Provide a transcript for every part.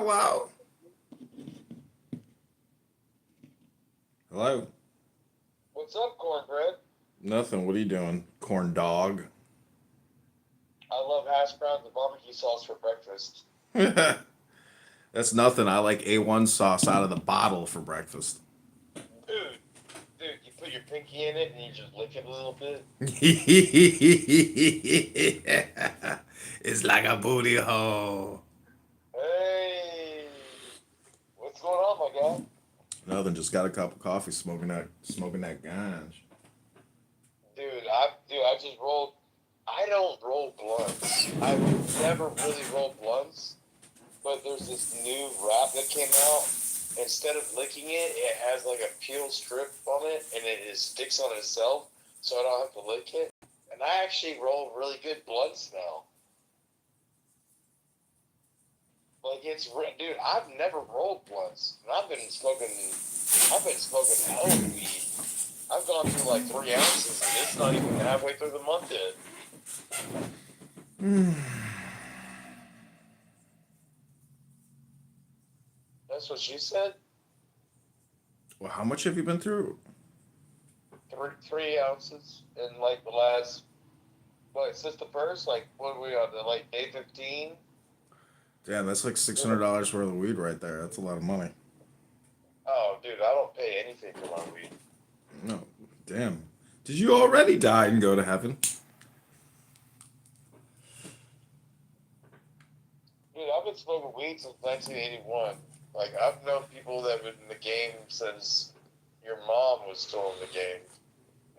Hello? Hello? What's up, cornbread? Nothing. What are you doing? Corn dog? I love hash browns and barbecue sauce for breakfast. That's nothing. I like A1 sauce out of the bottle for breakfast. Dude, dude, you put your pinky in it and you just lick it a little bit. It's like a booty hole. Hey, what's going on, my guy? Nothing. Just got a cup of coffee, smoking that ganj. I just rolled. I don't roll blunts. I've never really rolled blunts, but there's this new wrap that came out. Instead of licking it, it has like a peel strip on it, and it sticks on itself, so I don't have to lick it. And I actually roll really good blunts now. Dude, I've never rolled blunts, and I've been smoking hell of weed. I've gone through like 3 ounces, and it's not even halfway through the month yet. That's what she said. Well, how much have you been through? Three ounces in like the last, what, since the first, like, what are we on, like day 15? Damn, that's like $600 worth of weed right there. That's a lot of money. Oh, dude, I don't pay anything for my weed. No, damn. Did you already die and go to heaven? Dude, I've been smoking weed since 1981. Like, I've known people that have been in the game since your mom was still in the game.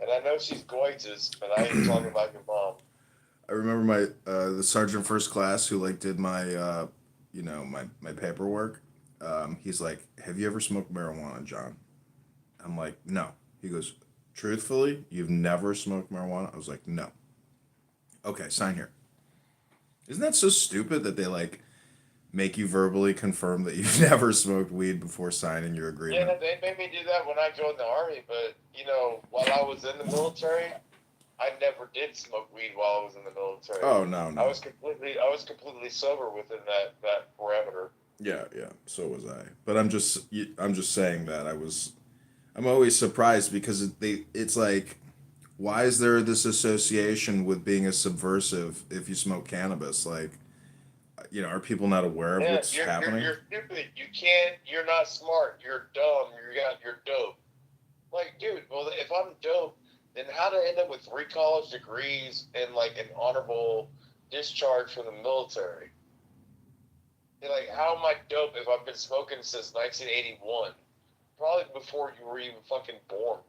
And I know she's gorgeous, but I ain't talking about your mom. I remember the sergeant first class who like did my my paperwork. He's like, "Have you ever smoked marijuana, John?" I'm like, "No." He goes, "Truthfully, you've never smoked marijuana?" I was like, "No." Okay, sign here. Isn't that so stupid that they like make you verbally confirm that you've never smoked weed before signing your Yeah, agreement? they made me do that when I joined the army, but, while I was in the military, I never did smoke weed while I was in the military. Oh no no. I was completely sober within that parameter. Yeah yeah. So was I. But I'm just saying that I'm always surprised because it's like, why is there this association with being a subversive if you smoke cannabis? Like, are people not aware of Yeah, what's you're you're happening? you're stupid. You can't. You're not smart. You're dumb. You're dope. Like, dude. Well, if I'm dope, then how did I end up with 3 college degrees and like an honorable discharge from the military? And, like, how am I dope if I've been smoking since 1981? Probably before you were even fucking born.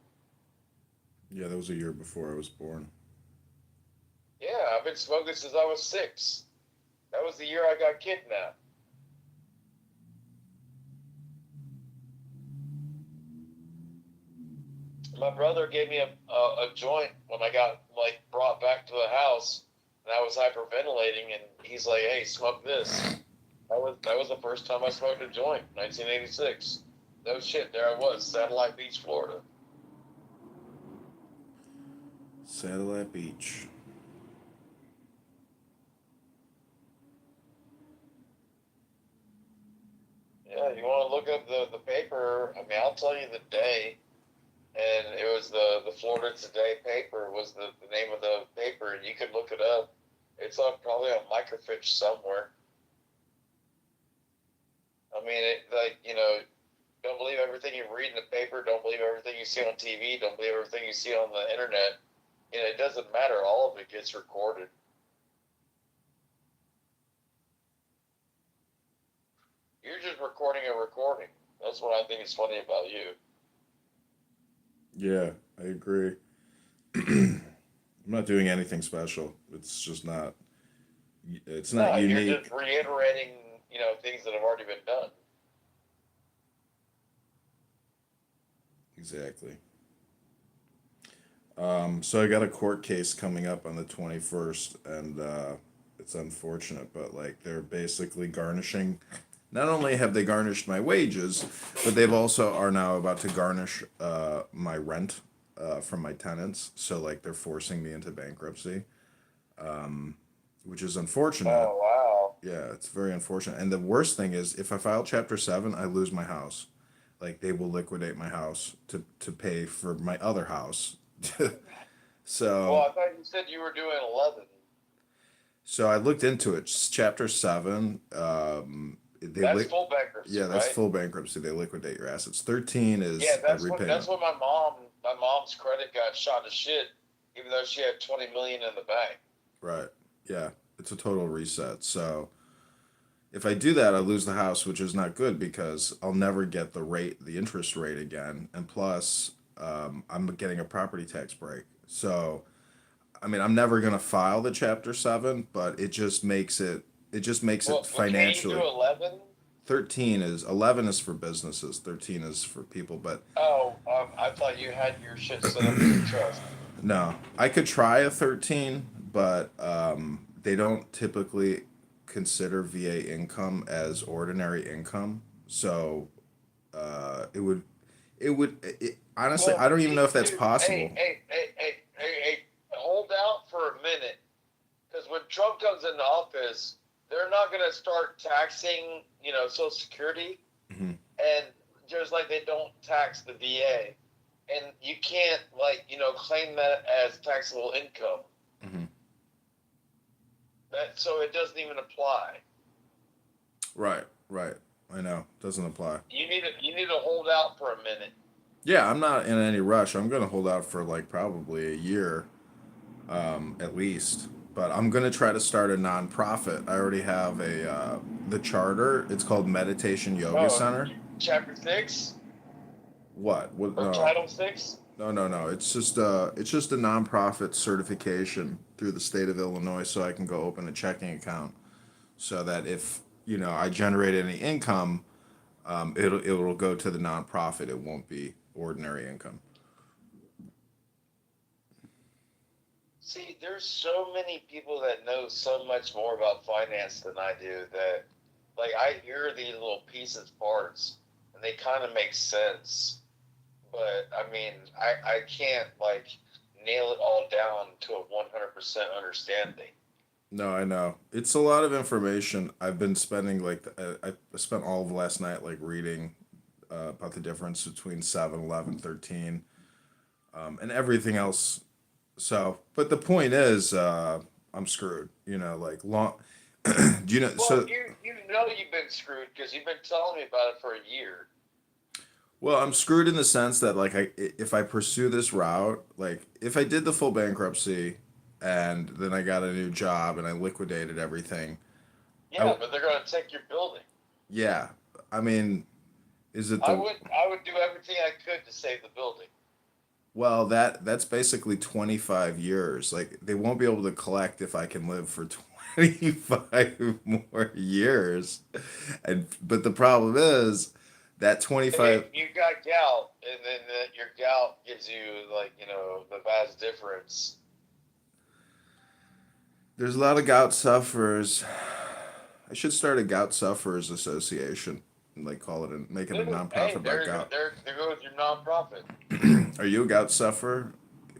Yeah, that was a year before I was born. Yeah, I've been smoking since I was 6. That was the year I got kidnapped. My brother gave me a joint when I got like brought back to the house, and I was hyperventilating, and he's like, "Hey, smoke this." That was the first time I smoked a joint, 1986. No shit, there I was, Satellite Beach, Florida. Satellite Beach. Yeah, you want to look up the paper? I mean, I'll tell you the day, and it was the Florida Today paper was the name of the paper, and you could look it up. It's on probably on microfiche somewhere. I mean, don't believe everything you read in the paper. Don't believe everything you see on TV. Don't believe everything you see on the internet. It doesn't matter. All of it gets recorded. You're just recording a recording. That's what I think is funny about you. Yeah, I agree. I'm not doing anything special. It's just not. It's not No, you're just unique. reiterating, things that have already been done. Exactly. So I got a court case coming up on the 21st, and it's unfortunate, but like they're basically garnishing. Not only have they garnished my wages, but they've also are now about to garnish my rent from my tenants. So like they're forcing me into bankruptcy, which is unfortunate. Oh, wow. Yeah, it's very unfortunate. And the worst thing is, if I file Chapter 7, I lose my house. Like, they will liquidate my house to pay for my other house. Well, So, I thought you said you were doing 11. so I looked into it. Chapter 7, That's full bankruptcy, yeah, that's right? full bankruptcy. They liquidate your assets. 13 Yeah, is a that's repayment. when my mom's credit got shot to shit, even though she had 20 million in the bank. Right. Yeah, it's a total reset. So, if I do that, I lose the house, which is not good because I'll never get the interest rate again. And plus, I'm getting a property tax break. So, I mean, I'm never gonna file the Chapter 7, but it just makes it Well, can you do financially. 11? 11 is for businesses, 13 is for people. But Oh, I thought you had your shit set up as a trust. no, I could try a 13, but they don't typically consider VA income as ordinary income. So honestly, Well, I don't even know if that's dude, possible. hey, hold out for a minute, because when Trump comes into office, they're not going to start taxing, Social Security, Hmm. and just like they don't tax the VA, and you can't claim that as taxable income. Hmm. So it doesn't even apply. Right, right. I know. Doesn't apply. You need to hold out for a minute. Yeah, I'm not in any rush. I'm gonna hold out for like probably a year, at least. But I'm gonna try to start a nonprofit. I already have the charter. It's called Meditation Yoga Oh, Center. Chapter 6 What? What? or No, Title 6? no. It's just a nonprofit certification through the state of Illinois, so I can go open a checking account. So that if I generate any income, it'll go to the nonprofit. It won't be ordinary income. See, there's so many people that know so much more about finance than I do that, like, I hear these little pieces, parts, and they kind of make sense. But, I mean, I can't, like, nail it all down to a 100% understanding. No, I know. It's a lot of information. I've been spending I spent all of last night like reading about the difference between 7, 11, 13, and everything else. So, but the point is, I'm screwed. Like long. Do you know? Well, So, you know you've been screwed because you've been telling me about it for a year. well, I'm screwed in the sense that like if I pursue this route, like if I did the full bankruptcy, and then I got a new job and I liquidated everything, I Yeah, but they're going to take your building. yeah. I mean, is it I the would I would do everything I could to save the building. Well, that's basically 25 years. Like they won't be able to collect if I can live for 25 more years. And but the problem is that Hey, 25 you got gout, and then your gout gives you the vast difference. there's a lot of gout sufferers. I should start a gout sufferers association and like call it and make it a Dude, hey, nonprofit about gout. there goes your nonprofit. Are you a gout sufferer?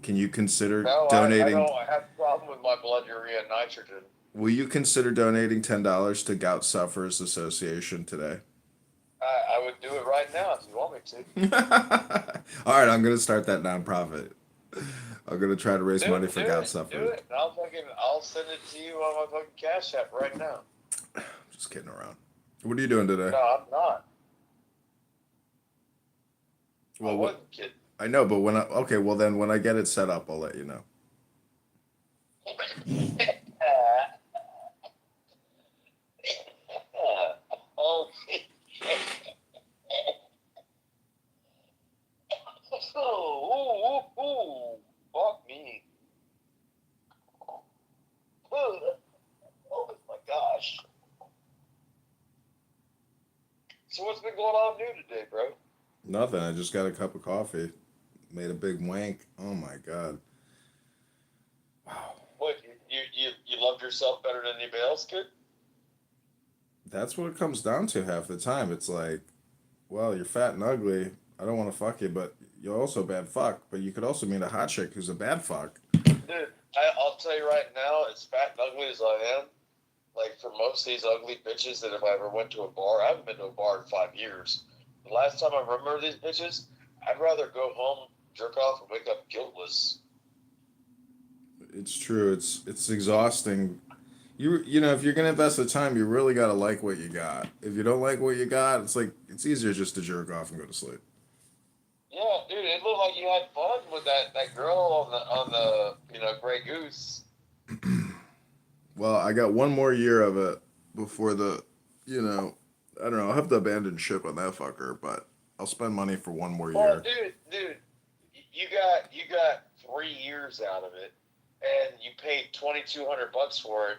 Can you consider No, I donating? don't. I have a problem with my blood urea nitrogen. Will you consider donating $10 to Gout Sufferers Association today? I would do it right now if you want me to. All right, I'm gonna start that nonprofit. I'm gonna try to raise money for gout Do sufferers. it. And I'll send it to you on my fucking Cash App right now. Just kidding around. What are you doing today? No, I'm not. I Well, what wasn't kidding. I know, but okay, well then when I get it set up, I'll let you know. Oh, oh, fuck me. Oh my gosh. So what's been going on new today, bro? Nothing. I just got a cup of coffee. Made a big wank. Oh my god. Wow. What you loved yourself better than anybody else could? That's what it comes down to half the time. It's like, well, you're fat and ugly. I don't want to fuck you, but you're also a bad fuck. But you could also meet a hot chick who's a bad fuck. Dude, I'll tell you right now, as fat and ugly as I am, like for most of these ugly bitches that if I ever went to a bar, I haven't been to a bar in 5 years. The last time I remember these bitches, I'd rather go home, jerk off, and wake up guiltless. It's true. It's exhausting. You know, if you're gonna invest the time, you really gotta like what you got. If you don't like what you got, it's like it's easier just to jerk off and go to sleep. Yeah, dude, it looked like you had fun with that girl on the Grey Goose. Well, I got one more year of it before you know, I don't know. I'll have to abandon ship on that fucker, but I'll spend money for one more Well, year. dude, you got 3 years out of it, and you paid $2,200 for it.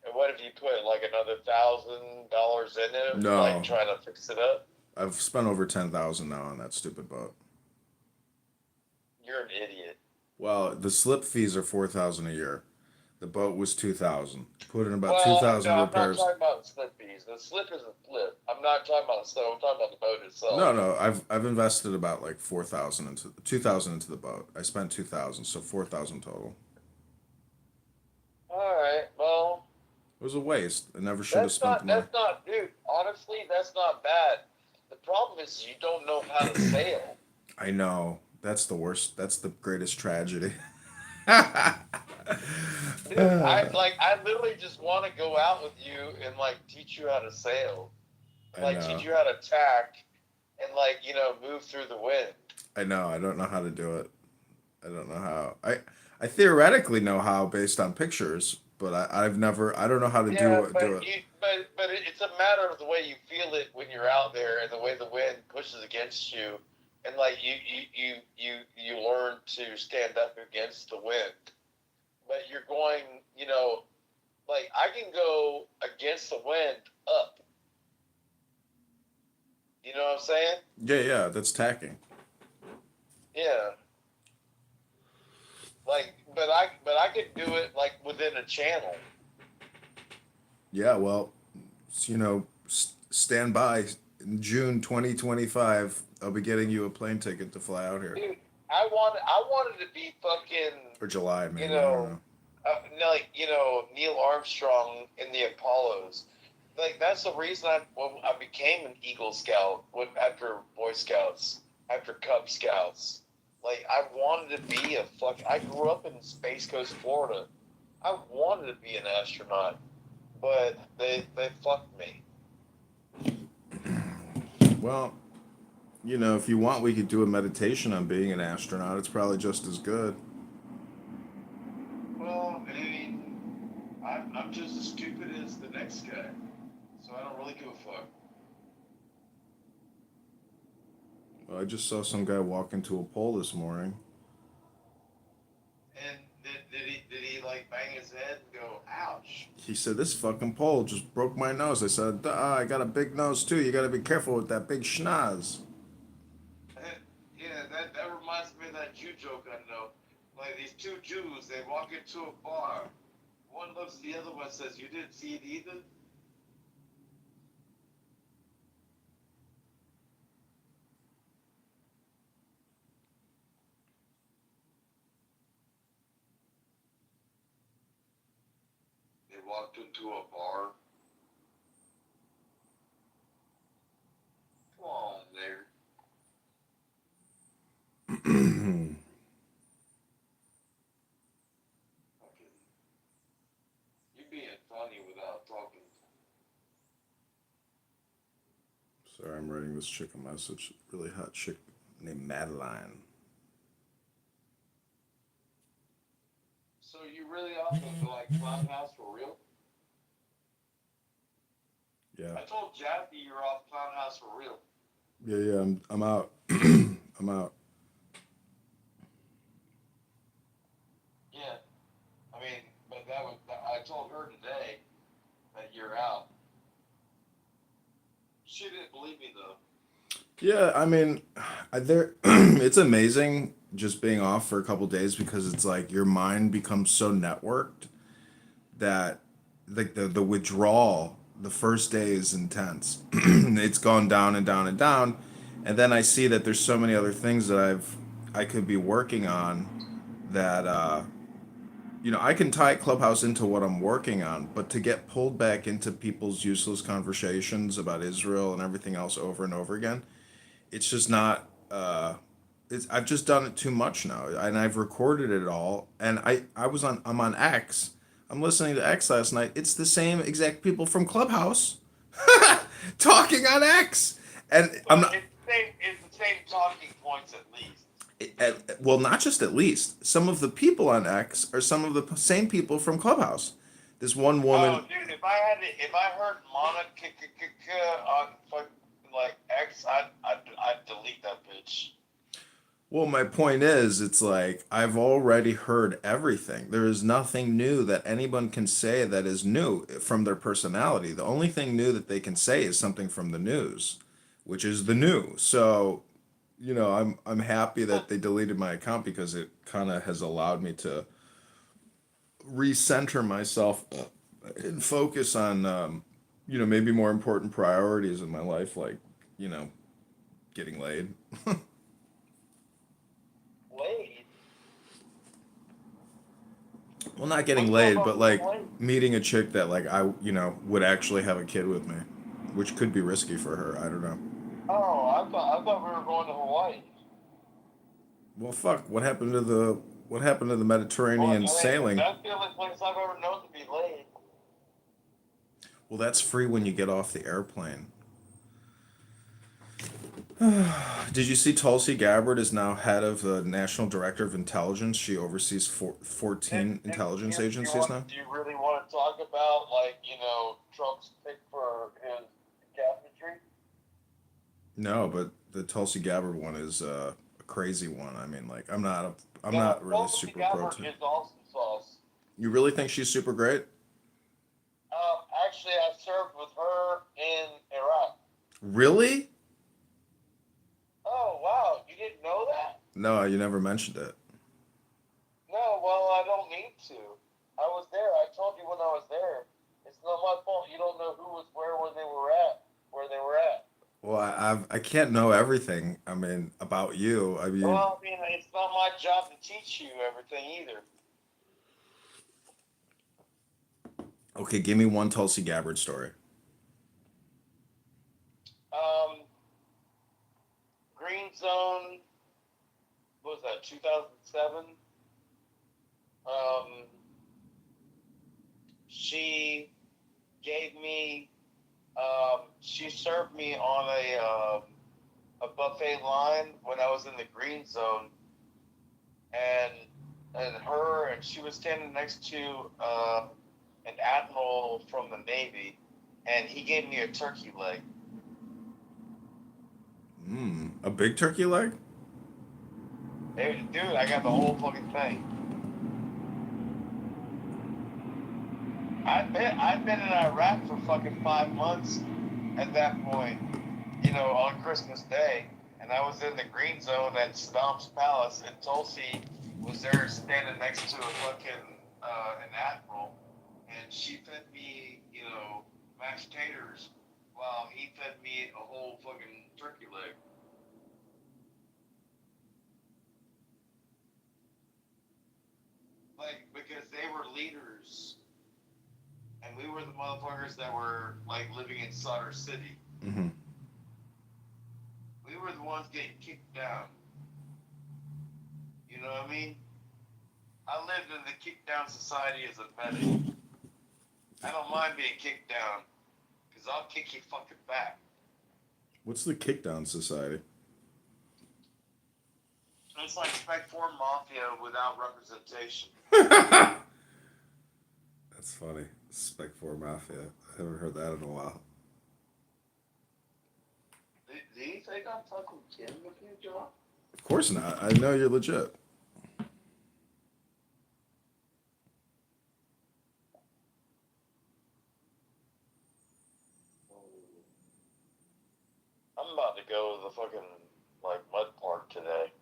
And what if you put like another $1,000 in it, like No, trying to fix it up? I've spent over 10,000 now on that stupid boat. You're an idiot. Well, the slip fees are 4,000 a year. The boat was 2,000. Put in about two Well, no, thousand I'm not repairs. talking about slip fees. The slip is a slip. I'm not talking about the slip. I'm talking about the boat No, itself. no, I've invested about like 4,000 into 2,000 into the boat. I spent 2,000, so 4,000 total. All right. Well, It was a waste. I never should have spent the money. that's not, dude. Honestly, that's not bad. The problem is you don't know how to sail. I know. That's the worst. That's the greatest tragedy. Dude, I literally just want to go out with you and like teach you how to sail, and I like teach know. you how to tack, and like move through the wind. I know. I don't know how to do it. I don't know how. I theoretically know how based on pictures, but I've never. I don't know how to Yeah, do but it. it's a matter of the way you feel it when you're out there, and the way the wind pushes against you, and like you learn to stand up against the wind. But you're going, like I can go against the wind up. You know what I'm saying? Yeah, yeah. That's tacking. Yeah. But I could do it like within a channel. Yeah. Well, stand by. In June 2025, I'll be getting you a plane ticket to fly out here. Dude, I wanted to be fucking, Or July, you maybe. I don't know, know. like Neil Armstrong in the Apollos. Like that's the reason I became an Eagle Scout after Boy Scouts, after Cub Scouts. Like I wanted to be a fuck. I grew up in Space Coast, Florida. I wanted to be an astronaut, but they fucked me. Well, if you want, we could do a meditation on being an astronaut. It's probably just as good. Well, I mean, I'm just as stupid as the next guy, so I don't really give a fuck. I just saw some guy walk into a pole this morning. And did he like bang his head and go, ouch? He said, "This fucking pole just broke my nose." I said, "Duh, I got a big nose too. You got to be careful with that big schnoz." Yeah, that reminds me of that Jew joke I know. Like these two Jews, they walk into a bar. One looks at the other one and says, "You didn't see it either?" They walked into a bar. Come on, there. Fucking, you being funny without talking. Sorry, I'm writing this chick a message. Really hot chick named Madeline. So you really off of like Clown for real? Yeah, I told Jackie you're off Clown for real. yeah, yeah. I'm out. I'm out. Yeah, I mean, but I told her today that you're out. She didn't believe me though. Yeah, I mean, it's amazing just being off for a couple days because it's like your mind becomes so networked that like the withdrawal the first day is intense. It's gone down and down and down, and then I see that there's so many other things that I could be working on that you know, I can tie Clubhouse into what I'm working on, but to get pulled back into people's useless conversations about Israel and everything else over and over again, it's just not. I've just done it too much now, and I've recorded it all. And I'm on X. I'm listening to X last night. It's the same exact people from Clubhouse talking on X, and I'm But not. it's the same talking points at least. Well, not just at least. Some of the people on X are some of the same people from Clubhouse. This one Oh, woman. dude, if I heard Mana on fucking like X, I'd delete that bitch. Well, my point is, it's like I've already heard everything. There is nothing new that anyone can say that is new from their personality. The only thing new that they can say is something from the news, which is the new. So, you know, I'm happy that they deleted my account because it kind of has allowed me to recenter myself and focus on, you know, maybe more important priorities in my life, like, you know, getting laid. Blade. Well, not What getting do you know laid, but about like Blade? meeting a chick that like I, you know, would actually have a kid with me, which could be risky for her. I don't know. Oh, I thought we were going to Hawaii. Well, fuck. What happened to the Well, Mediterranean I mean, sailing? that's the only place I've ever known to be laid. Well, that's free when you get off the airplane. Did you see Tulsi Gabbard is now head of the National Director of Intelligence? She oversees 14 intelligence agencies now. Do you really want to talk about like Trump's pick for his cabinetry? No, but the Tulsi Gabbard one is a crazy one. I mean, like I'm No, not really Tulsi super pro Gabbard to. is awesome sauce. You really think she's super great? Actually, I served with her in Iraq. Really? Oh wow, you didn't know that? No, you never mentioned it. No, well, I don't need to. I was there. I told you when I was there. It's not my fault. You don't know who was where when they were at, where they were at. Well, I can't know everything. I mean, about you. I mean, Well, I mean, it's not my job to teach you everything either. okay, give me one Tulsi Gabbard story. Um, Green Zone, what was that, 2007? Um, she gave me, she served me on a buffet line when I was in the Green Zone, and she was standing next to an admiral from the Navy, and he gave me a turkey leg. A big turkey leg? Hey, dude, I got the whole fucking thing. I'd been in Iraq for fucking 5 months at that point, on Christmas Day, and I was in the Green Zone at Saddam's Palace, and Tulsi was there standing next to a fucking an admiral, and she fed me, mashed taters, while he fed me a whole fucking turkey leg. Like, because they were leaders, and we were the motherfuckers that were like living in Sutter City. Mm-hmm. We were the ones getting kicked down. You know what I mean? I lived in the kick down society as a medic. I don't mind being kicked down, because I'll kick you fucking back. What's the Kickdown Society? It's like Spec 4 Mafia without representation. That's funny. Spec 4 Mafia. I haven't heard that in a while. Do you think I'm fucking kidding with you, John? Of course not. I know you're legit. I'm about to go to the fucking mud park today.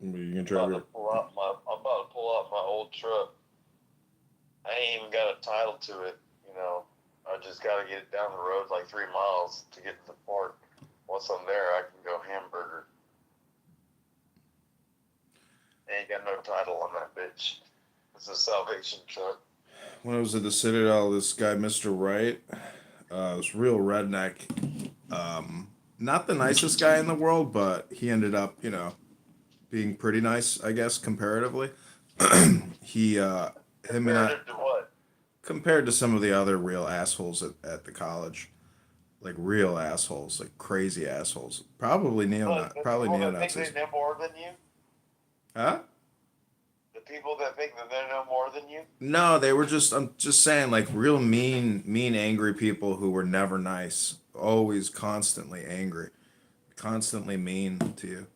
You can drive your. I'm about to pull out my old truck. I ain't even got a title to it, I just got to get it down the road like 3 miles to get to the park. Once I'm there, I can go hamburger. Ain't got no title on that bitch. It's a Salvation truck. When I was at the Citadel, this guy, Mr. Wright, this real redneck, not the nicest guy in the world, but he ended up, being pretty nice, I guess, comparatively. he, him and I, Comparative to what? compared to some of the other real assholes at the college, like real assholes, like crazy assholes, But the probably people neo that think they Nazis. know more than you, Huh? the people that think that they know more than you. No, they were just. I'm just saying, like real mean, angry people who were never nice, always constantly angry, constantly mean to you.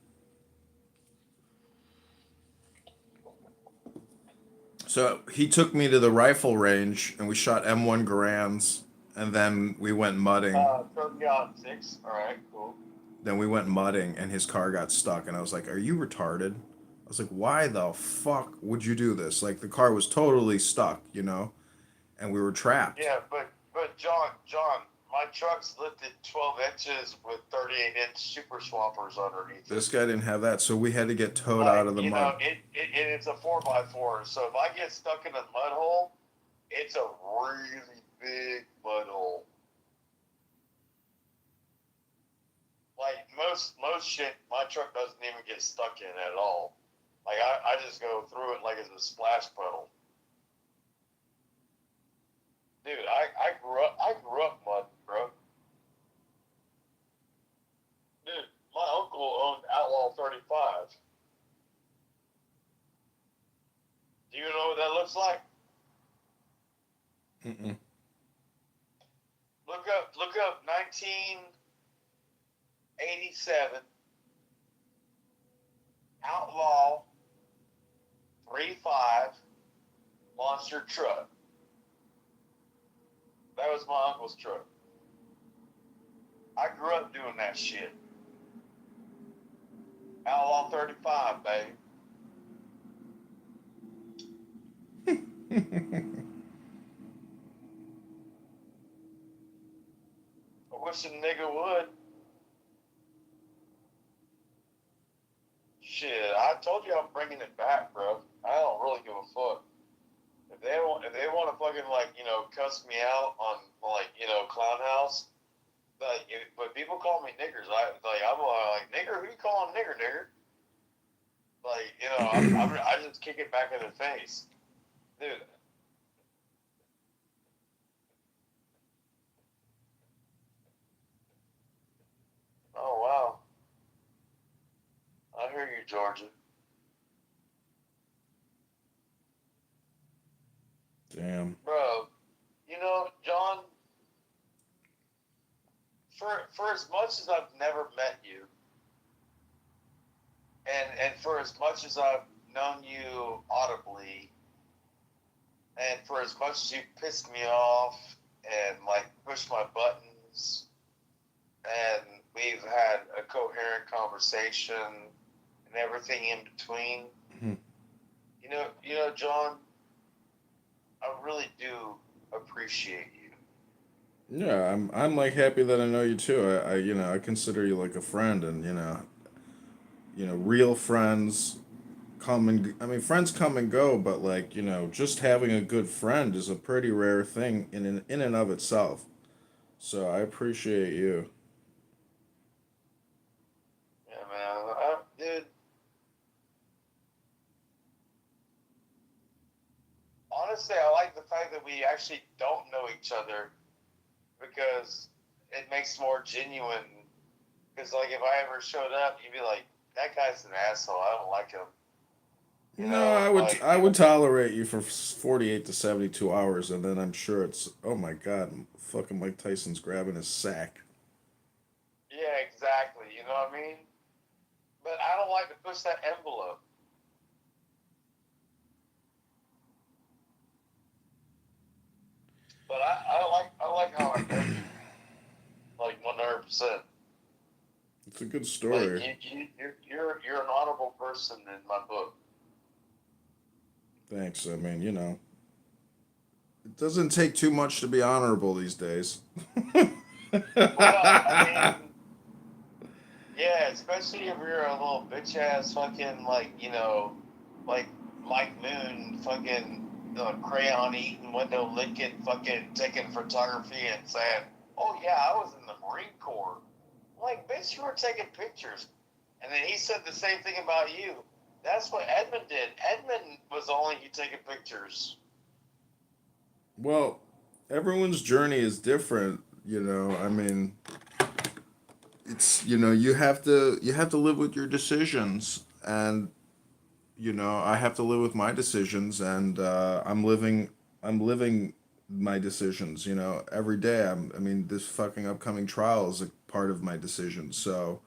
So he took me to the rifle range, and we shot M1 Garands, and then we went mudding. Trophy on 6. All right, cool. Then we went mudding, and his car got stuck, and I was like, "Are you retarded?" I was like, "Why the fuck would you do this?" Like the car was totally stuck, and we were trapped. Yeah, but John, my truck's lifted 12 inches with 38-inch super swappers underneath it. This guy didn't have that, so we had to get towed Like, out of the mud. it's a 4x4. So if I get stuck in a mud hole, it's a really big mud hole. Like most shit, my truck doesn't even get stuck in at all. Like I just go through it like it's a splash puddle. Dude, I grew up mud, bro. Dude, my uncle owned Outlaw 35. Do you know what that looks like? Mm-mm. Look up 1987 Outlaw 35 monster truck. That was my uncle's truck. I grew up doing that shit. Outlaw 35, baby. I wish a nigga would. Shit, I told you I'm bringing it back, bro. I don't really give a fuck. If they want to fucking cuss me out on Clown House, but people call me niggers. I'm like nigger. Who you calling nigger? Like I just kick it back in the face, dude. Oh wow, I hear you, Georgia. Damn. Bro, John. For as much as I've never met you, and for as much as I've known you audibly, and for as much as you pissed me off and like pushed my buttons, and we've had a coherent conversation and everything in between, Mhm. John, I really do appreciate you. Yeah, I'm like happy that I know you too. I consider you like a friend, and real friends I mean, friends come and go, but like just having a good friend is a pretty rare thing in and of itself. So I appreciate you. Yeah, man. Dude, honestly, I like the fact that we actually don't know each other because it makes more genuine. Because, like, if I ever showed up, you'd be like, that guy's an asshole. I don't like him. No, I would tolerate you for 48 to 72 hours, and then I'm sure it's, oh my God, fucking Mike Tyson's grabbing his sack. Yeah, exactly. You know what I mean? But I don't like to push that envelope. But I like how I know you, like 100%. It's a good Like story. you're an honorable person in my book. Thanks. I mean, it doesn't take too much to be honorable these days. Well, I mean, yeah, especially if you're a little bitch ass fucking like Mike Moon fucking crayon eating, window licking, fucking taking photography and saying, "Oh yeah, I was in the Marine Corps." I'm like, bitch, you were taking pictures. And then he said the same thing about you. That's what Edmund did. Edmund was only you taking pictures. Well, everyone's journey is different, you know. I mean, it's, you know, you have to live with your decisions, and you know, I have to live with my decisions, and I'm living my decisions, you know, every day. I mean, this fucking upcoming trial is a part of my decisions. So,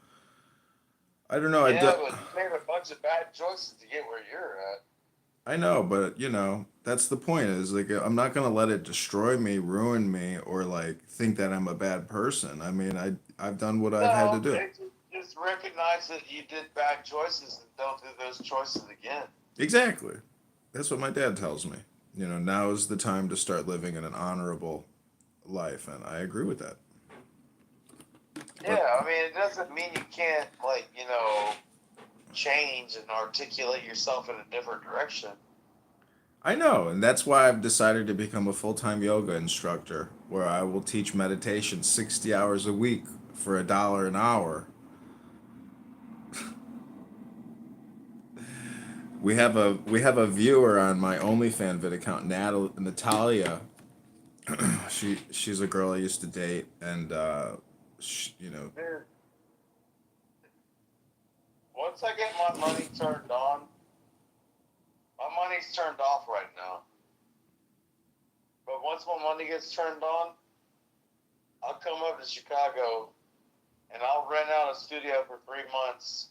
I don't know. Yeah, but you made a bunch of bad choices to get where you're at. I know, but you know, that's the point is like I'm not going to let it destroy me, ruin me, or like think that I'm a bad person. I mean, I've done what I've had to No, do. it just recognize that you did bad choices and don't do those choices again. Exactly. That's what my dad tells me. You know, now is the time to start living in an honorable life, and I agree with that. But Yeah, I mean, it doesn't mean you can't, like, change and articulate yourself in a different direction. I know, and that's why I've decided to become a full-time yoga instructor, where I will teach meditation 60 hours a week for $1 an hour. We have a viewer on my OnlyFans vid account, Natalia. She's a girl I used to date, and you know, Dude, once I get my money turned on, my money's turned off right now. But once my money gets turned on, I'll come up to Chicago and I'll rent out a studio for 3 months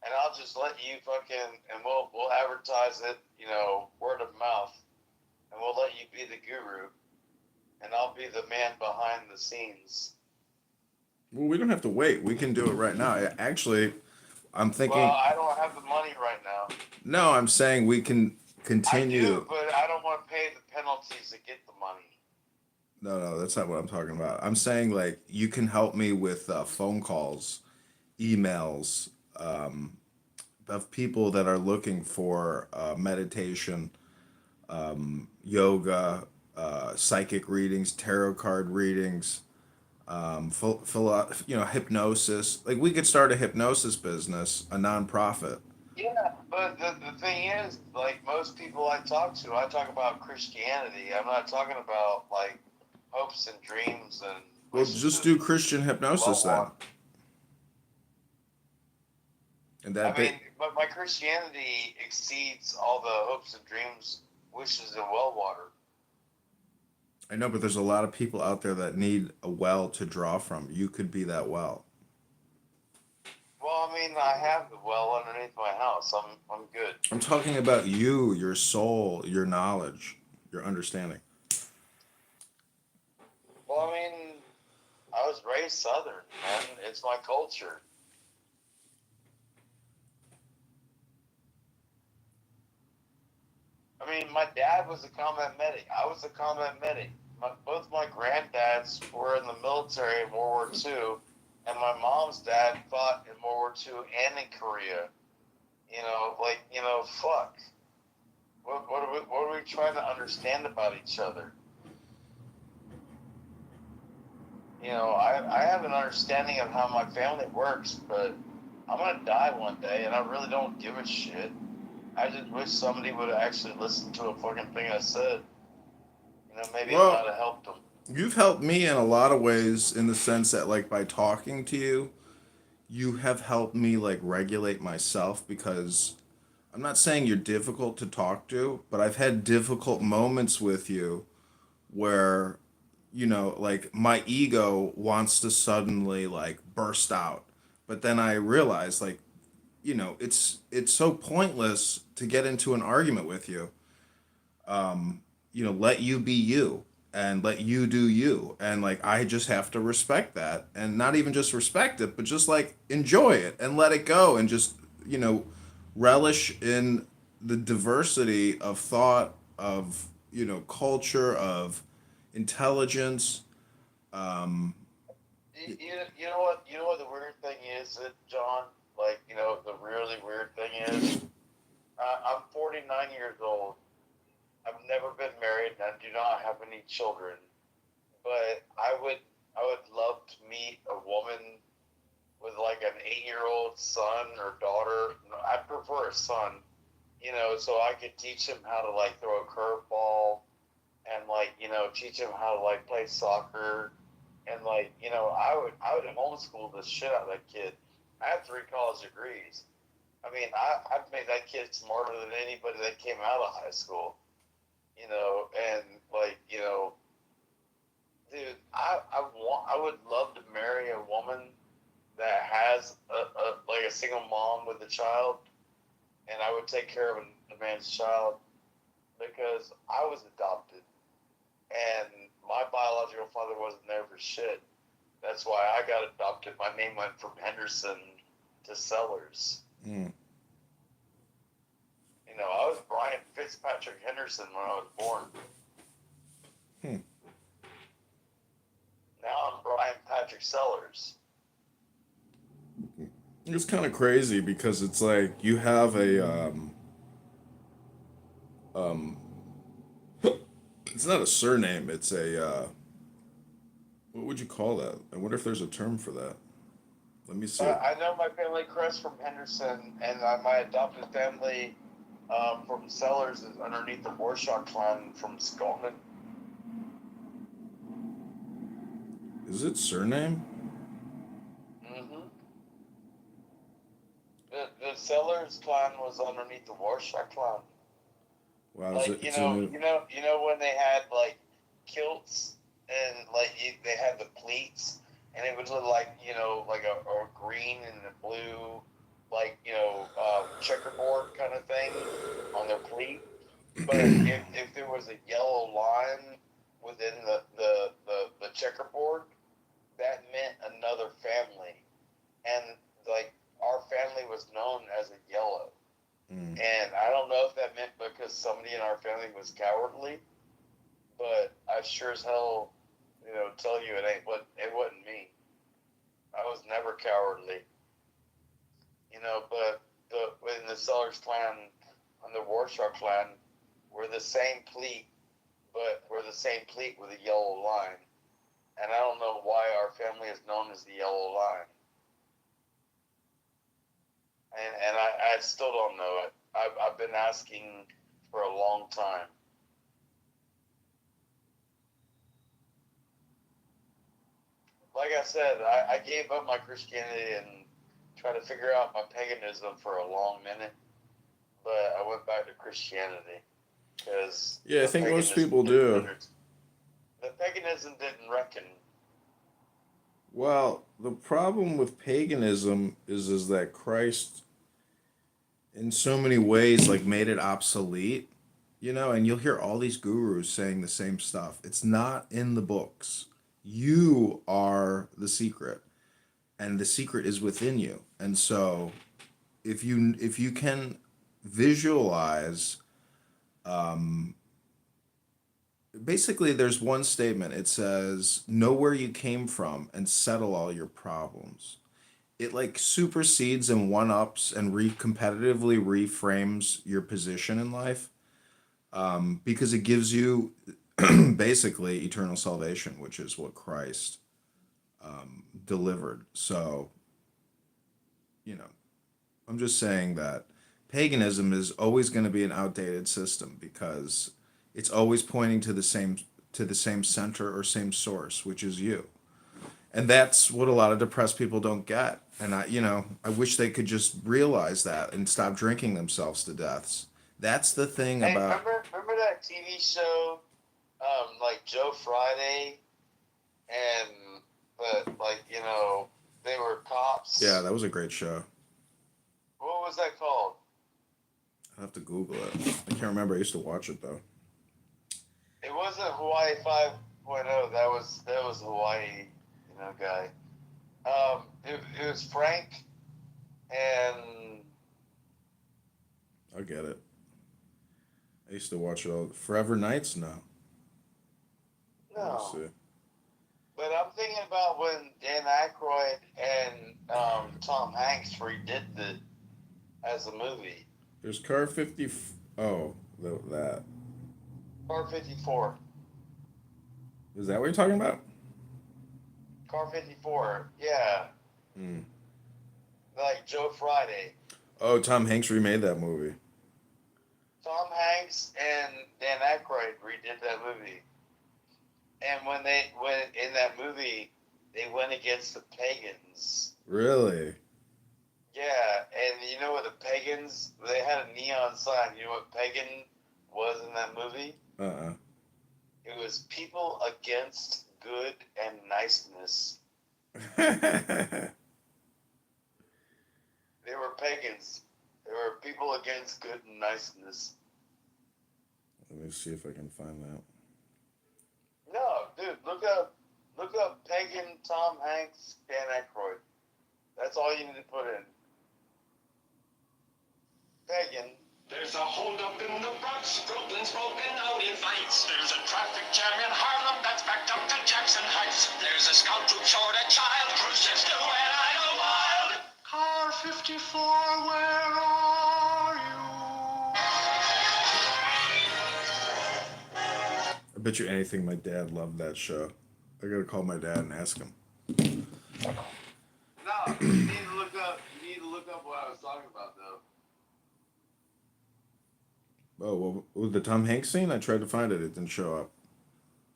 and I'll just let you fucking and we'll advertise it, word of mouth, and we'll let you be the guru and I'll be the man behind the scenes. well, we don't have to wait. We can do it right now. Actually, I'm Well, thinking. I don't have the money right now. No, I'm saying we can I do, continue. but I don't want to pay the penalties to get the money. No, no, that's not what I'm talking about. I'm saying like you can help me with phone calls, emails, of people that are looking for meditation, yoga, psychic readings, tarot card readings, hypnosis. Like we could start a hypnosis business, a nonprofit. Yeah, but the thing is, like most people I talk about Christianity. I'm not talking about like hopes and dreams and Well, wishes just and do Christian hypnosis well then, want. and I that mean, bit. but my Christianity exceeds all the hopes and dreams, wishes, and well water. I know, but there's a lot of people out there that need a well to draw from. You could be that well. Well, I mean, I have the well underneath my house. I'm good. I'm talking about you, your soul, your knowledge, your understanding. Well, I mean, I was raised Southern, man. It's my culture. I mean, my dad was a combat medic. I was a combat medic. Both my granddads were in the military in World War II, and my mom's dad fought in World War II and in Korea. Fuck. What are we trying to understand about each other? I have an understanding of how my family works, but I'm gonna die one day, and I really don't give a shit. I just wish somebody would actually listen to a fucking thing I said. Maybe it might Well, have helped them. you've helped me in a lot of ways in the sense that, like, by talking to you, you have helped me, like, regulate myself because I'm not saying you're difficult to talk to, but I've had difficult moments with you where, like, my ego wants to suddenly, like, burst out. But then I realize, like, it's so pointless to get into an argument with you. Let you be you and let you do you, and like I just have to respect that, and not even just respect it, but just like enjoy it and let it go, and just you know relish in the diversity of thought, of culture, of intelligence. um You know what the weird thing is, John? Like, the really weird thing is, I'm 49 years old. I've never been married, and I do not have any children. But I would love to meet a woman with like an 8-year-old son or daughter. No, I prefer a son, so I could teach him how to like throw a curveball and like teach him how to like play soccer and like I would homeschool the shit out of that kid. I have 3 college degrees. I mean, I've made that kid smarter than anybody that came out of high school. And like dude, I would love to marry a woman that has a like a single mom with a child, and I would take care of a man's child because I was adopted, and my biological father wasn't there for shit. That's why I got adopted. My name went from Henderson to Sellers. Mm. I was Brian Fitzpatrick Henderson when I was born. Hmm. Now I'm Brian Patrick Sellers. It's kind of crazy because it's like you have a um it's not a surname, it's a what would you call that? I wonder if there's a term for that. Let me see. I know my family crest from Henderson, and my adopted family from Sellers is underneath the Warshaw clan from Scotland. Is it surname? Mm-hmm. The Sellers clan was underneath the Warshaw clan. Wow, is Like it, it's a new. when they had like kilts and like they had the pleats, and it would look like like a green and a blue, like checkerboard kind of thing on their pleat. But if there was a yellow line within the checkerboard, that meant another family, and like our family was known as a yellow. Mm. And I don't know if that meant because somebody in our family was cowardly, but I sure as hell, tell you it wasn't me. I was never cowardly, But in the Sellers clan and the Warshaw clan, we're the same pleat, but we're the same pleat with a yellow line. And I don't know why our family is known as the yellow line. And I still don't know it. I've been asking for a long time. Like I said, I gave up my Christianity and tried to figure out my paganism for a long minute, but I went back to Christianity because Yeah, I think most people do. the paganism didn't reckon. Well, the problem with paganism is that Christ, in so many ways, like made it obsolete. And you'll hear all these gurus saying the same stuff. It's not in the books. You are the secret, and the secret is within you. And so, if you can visualize, um, basically, there's one statement. It says, "Know where you came from and settle all your problems." It like supersedes and one ups and competitively reframes your position in life, because it gives you basically eternal salvation, which is what Christ delivered. So, you know, I'm just saying that paganism is always going to be an outdated system because it's always pointing to the same center or same source, which is you. And that's what a lot of depressed people don't get. And I wish they could just realize that and stop drinking themselves to deaths. That's the thing Hey, about. remember that TV show, like Joe Friday, and but like they were Yeah, cops. that was a great show. What was that called? I have to Google it. I can't remember. I used to watch it though. It wasn't Hawaii 5.0. That was Hawaii, guy. It was Frank and I get it. I used to watch it all. Forever Nights? No. Let me no. see. But I'm thinking about when Dan Aykroyd and Tom Hanks redid it as a movie. There's car 50. Oh, that. Car 54. Is that what you're talking about? Car 54. Yeah. Hmm. Like Joe Friday. Oh, Tom Hanks remade that movie. Tom Hanks and Dan Aykroyd redid that movie. And when they went in that movie, they went against the pagans. Really? Yeah, and you know what the pagans? They had a neon sign. You know what pagan was in that movie? Uh-uh. It was people against good and niceness. Let They were pagans. They were people against good and niceness. me see if I can find that. No, dude, look up pagan Tom Hanks, Dan Aykroyd. That's all you need to put in. Pagan. There's a holdup in the Bronx, Brooklyn's broken out in fights. There's a traffic jam in Harlem that's backed up to Jackson Heights. There's a scout troop short a child, cruise ships do and I go wild. Car 54, where are you? I bet you anything my dad loved that show. I gotta call my dad and ask him. No, you need to look up. You need to look up what I was talking about, though. Oh, well, with the Tom Hanks scene, I tried to find it. It didn't show up.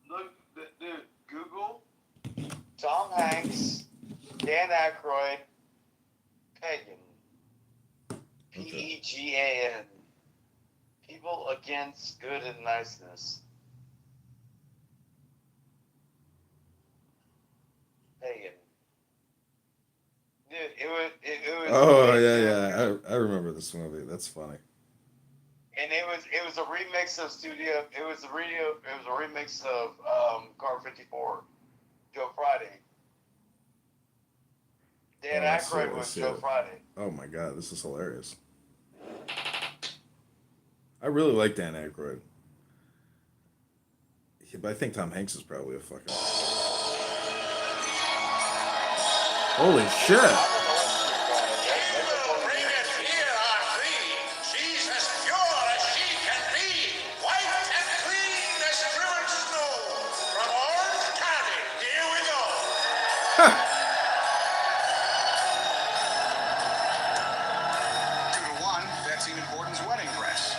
Look, dude, Google Tom Hanks, Dan Aykroyd, pagan. Pegan. People against good and niceness. Pagan. Dude, it was. Oh, yeah. I remember this movie. That's funny. And it was a remix of It was a remix of Car 54, Joe Friday. Dan Oh, I see it, Aykroyd I was see Joe it. Friday. Oh my god, this is hilarious. I really like Dan Aykroyd. Yeah, but I think Tom Hanks is probably a fucking. Holy shit! I don't know what you're going. That's a funny Bring name. it here are three. She's as pure as she can be. White and clean as driven snow. From Orange County, here we go. 2-1, Betsy Borden's wedding dress.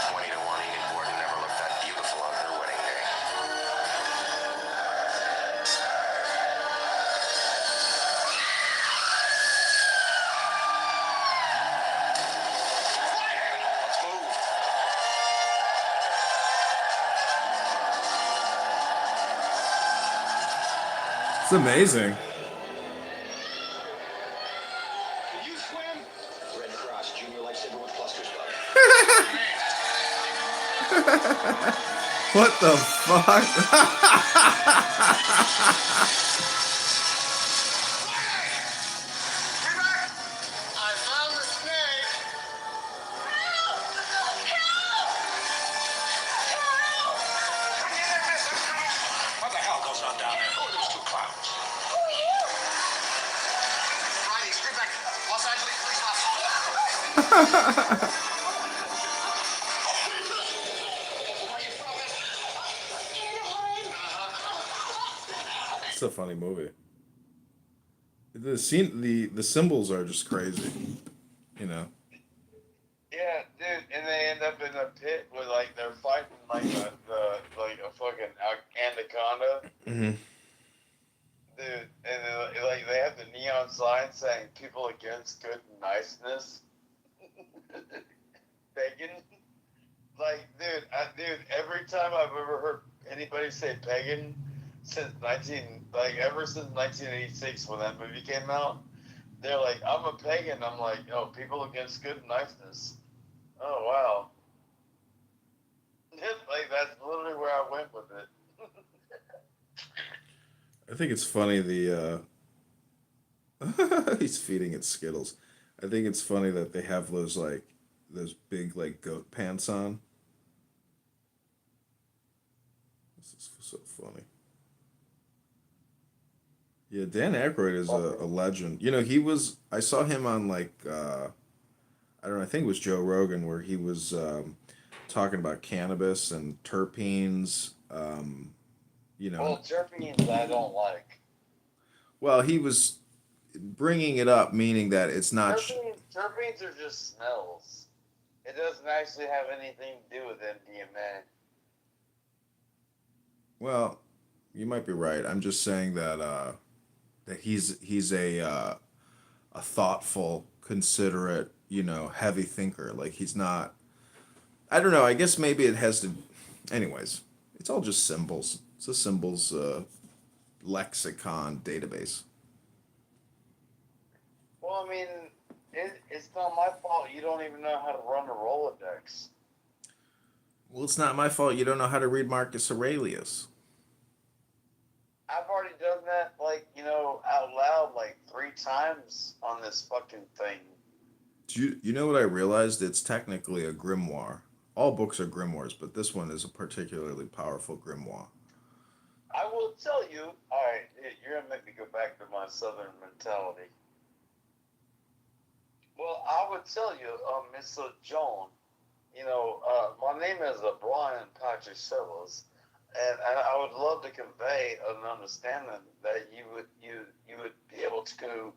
20-1, Enid Borden never looked that beautiful on her wedding day. Let's move. It's amazing. Can you swim? Red Cross, Junior Lifesaver with Cluster Spot. What the fuck? I found the snake. What the hell goes on down there? Who are those two clowns? Friday, scream back. Los Angeles Police Officer. It's a funny movie. The scene, the symbols are just crazy. You know. Yeah, dude, and they end up in a pit with like they're fighting like the like a fucking anaconda, Hmm. dude, and like they have the neon sign saying "People against good and niceness." Pagan, like, dude, every time I've ever heard anybody say pagan ever since 1986 when that movie came out, they're like, "I'm a pagan." I'm like, "Oh, people against good and niceness." Oh wow. Like that's literally where I went with it. I think it's funny he's feeding it Skittles. I think it's funny that they have those big like goat pants on. This is so funny. Yeah, Dan Aykroyd is a legend. You know, he was. I saw him on like I don't know. I think it was Joe Rogan where he was talking about cannabis and terpenes. You know, and, Well, terpenes I don't like. well, he was bringing it up, meaning that it's not. Terpenes are just smells. It doesn't actually have anything to do with MDMA. Well, you might be right. I'm just saying that he's a thoughtful, considerate, you know, heavy thinker. Like he's not. I don't know. I guess maybe it has to. Anyways, it's all just symbols. It's a symbols lexicon database. Well, I mean, it's not my fault you don't even know how to run a Rolodex. Well, it's not my fault you don't know how to read Marcus Aurelius. I've already done that, like, out loud, like 3 times on this fucking thing. Do you know what I realized? It's technically a grimoire. All books are grimoires, but this one is a particularly powerful grimoire. I will tell you, alright, you're gonna make me go back to my southern mentality. Well, I would tell you, Mr. John, my name is Brian Patrick Sellers, and I would love to convey an understanding that you would be able to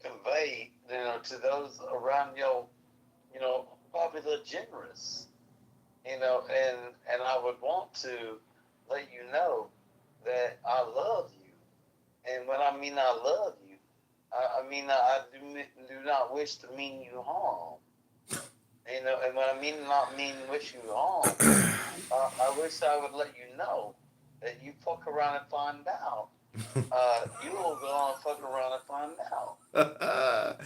convey, to those around your, popular generous, and I would want to let you know that I love you, and when I mean I love you, I mean I do not wish to mean you harm. And when I mean not mean wish you harm, I wish I would let you know that you fuck around and find out. You will go on and fuck around and find out.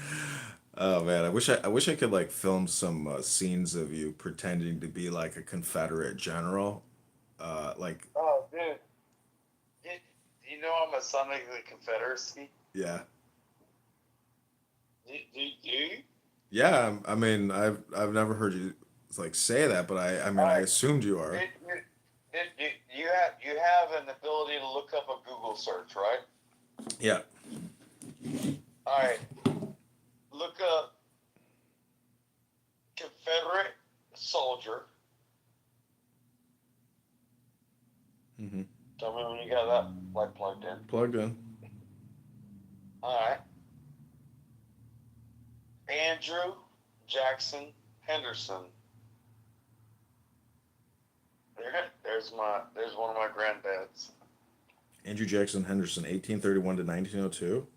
Oh man, I wish I could like film some scenes of you pretending to be like a Confederate general. Like Oh, dude, I'm a son of the Confederacy. yeah, Do you? yeah. I mean, I've never heard you like say that, but I mean, All I right. assumed you are. You have an ability to look up a Google search, right? Yeah. All right. Look up Confederate soldier. Mm-hmm. Tell me when you got that like plugged in. Plugged in. All right. Andrew Jackson Henderson. There's one of my granddads. Andrew Jackson Henderson, 1831 to 1902.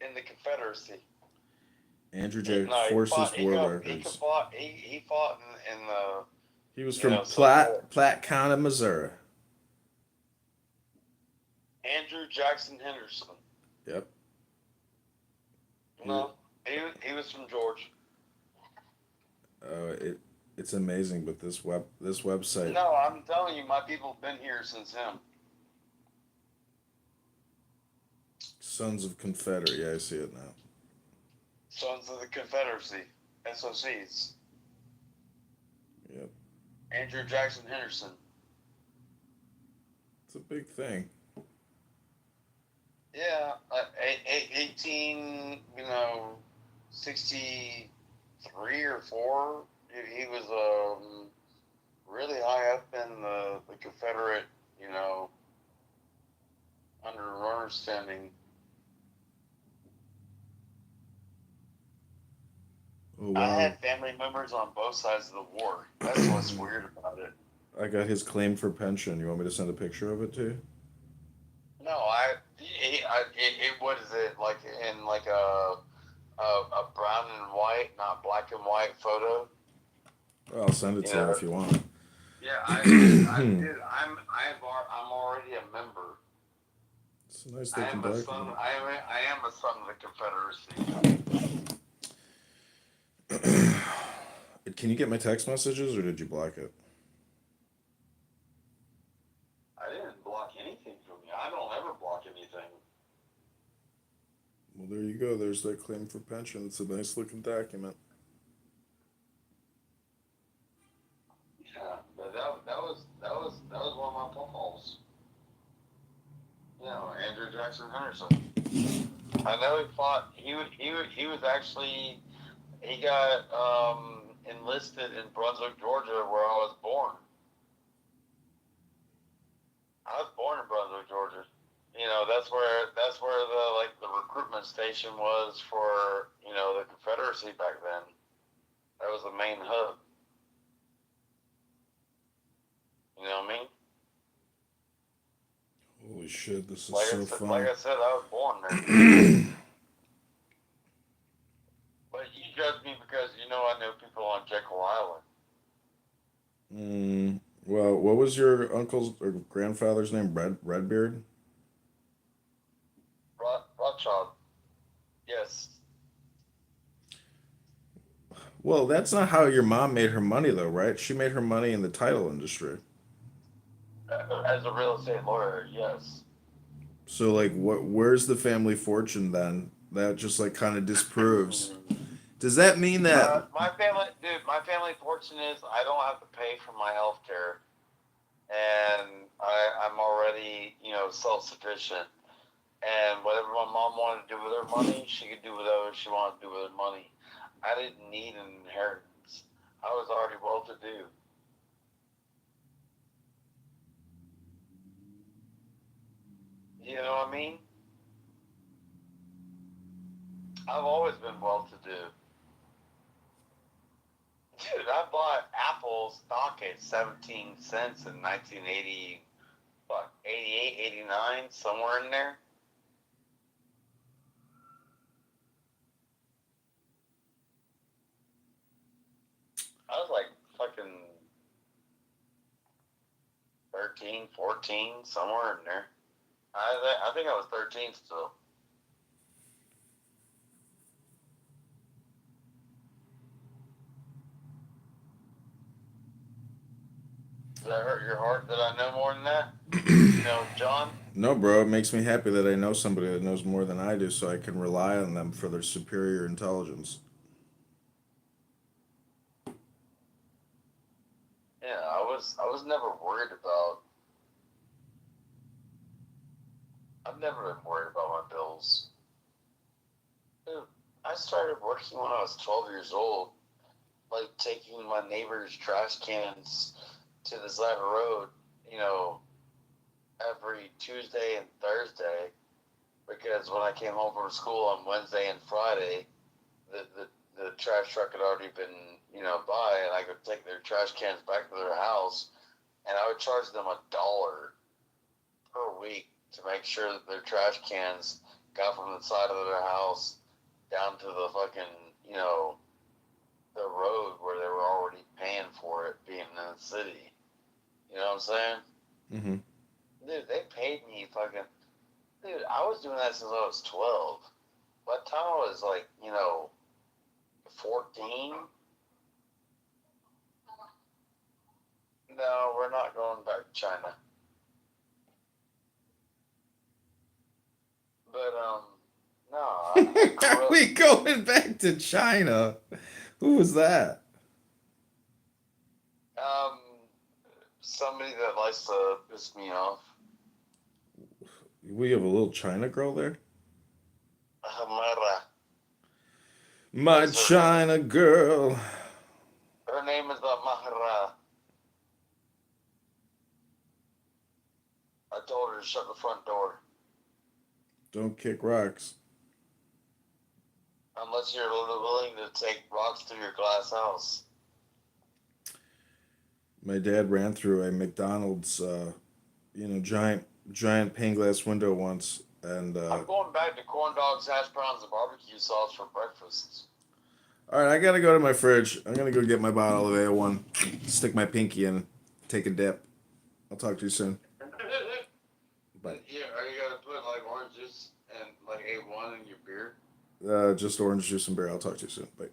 In the Confederacy. Andrew Jackson No, Forces War he Records. fought. He fought in the. He was You from know, Civil War. Platte County, Missouri. Andrew Jackson Henderson. Yep. No, he was from Georgia. It's amazing, but this website. No, I'm telling you, my people have been here since him. Sons of Confederate. Yeah, I see it now. Sons of the Confederacy, SOCs. Yep. Andrew Jackson Henderson. It's a big thing. Yeah, 18, 63 or 4. He was really high up in the Confederate, understanding. Oh I wow! had family members on both sides of the war. That's what's weird about it. I got his claim for pension. You want me to send a picture of it to you? No, what is it, like in like a brown and white, not black and white photo? Well, I'll send it to you if you want. Yeah, dude, I'm already a member. It's a nice I looking am a son. document. I am a son of the Confederacy. Can you get my text messages, or did you block it? I didn't block anything from you. I don't ever block anything. Well, there you go. There's that claim for pension. It's a nice looking document. Yeah, but that was one of my calls. Yeah. Jackson Henderson. I know he fought. He was actually he got enlisted in Brunswick, Georgia, where I was born. I was born in Brunswick, Georgia. You know, that's where the recruitment station was for, you know, the Confederacy back then. That was the main hub. You know what I mean? Holy shit, this is Like so like fun. I said, I was born there. But you judge me because you know I know people on Jekyll Island. Well, what was your uncle's or grandfather's name? Redbeard? Rothschild. Yes. Well, that's not how your mom made her money, though, right? She made her money in the title industry. As a real estate lawyer, yes. So, like, where's the family fortune then? That just like kind of disproves. Does that mean that? My family fortune is I don't have to pay for my health care, and I'm already, you know, self-sufficient. And whatever my mom wanted to do with her money, she could do whatever she wanted to do with her money. I didn't need an inheritance. I was already well-to-do. You know what I mean? I've always been well-to-do. Dude, I bought Apple stock at 17 cents in 1980, 88, 89, somewhere in there. I was like fucking 13, 14, somewhere in there. I think I was 13 still. Does that hurt your heart that I know more than that? You know, John? No, bro. It makes me happy that I know somebody that knows more than I do, so I can rely on them for their superior intelligence. Yeah, I was never worried about. I've never been worried about my bills. Dude, I started working when I was 12 years old, like taking my neighbor's trash cans to the side of the road, you know, every Tuesday and Thursday, because when I came home from school on Wednesday and Friday, the trash truck had already been, you know, by, and I could take their trash cans back to their house, and I would charge them $1 per week to make sure that their trash cans got from the side of their house down to the fucking, you know, the road where they were already paying for it being in the city. You know what I'm saying? Mm-hmm. Dude, they paid me fucking. Dude, I was doing that since I was 12. By the time I was like, you know, 14. No, we're not going back to China. But no, I Are grew up. we going back to China? Who was that? Somebody that likes to piss me off. We have a little China girl there? Hamara. My That's her name. China girl. Her name is Mahara. I told her to shut the front door. Don't kick rocks. Unless you're willing to take rocks through your glass house. My dad ran through a McDonald's, giant pane glass window once, and I'm going back to corn dogs, hash browns, and barbecue sauce for breakfast. all right, I gotta go to my fridge. I'm gonna go get my bottle of A1, stick my pinky in, take a dip. I'll talk to you soon. Bye. Yeah, are you gonna put like orange juice and like A1 in your beer? Just orange juice and beer. I'll talk to you soon. Bye.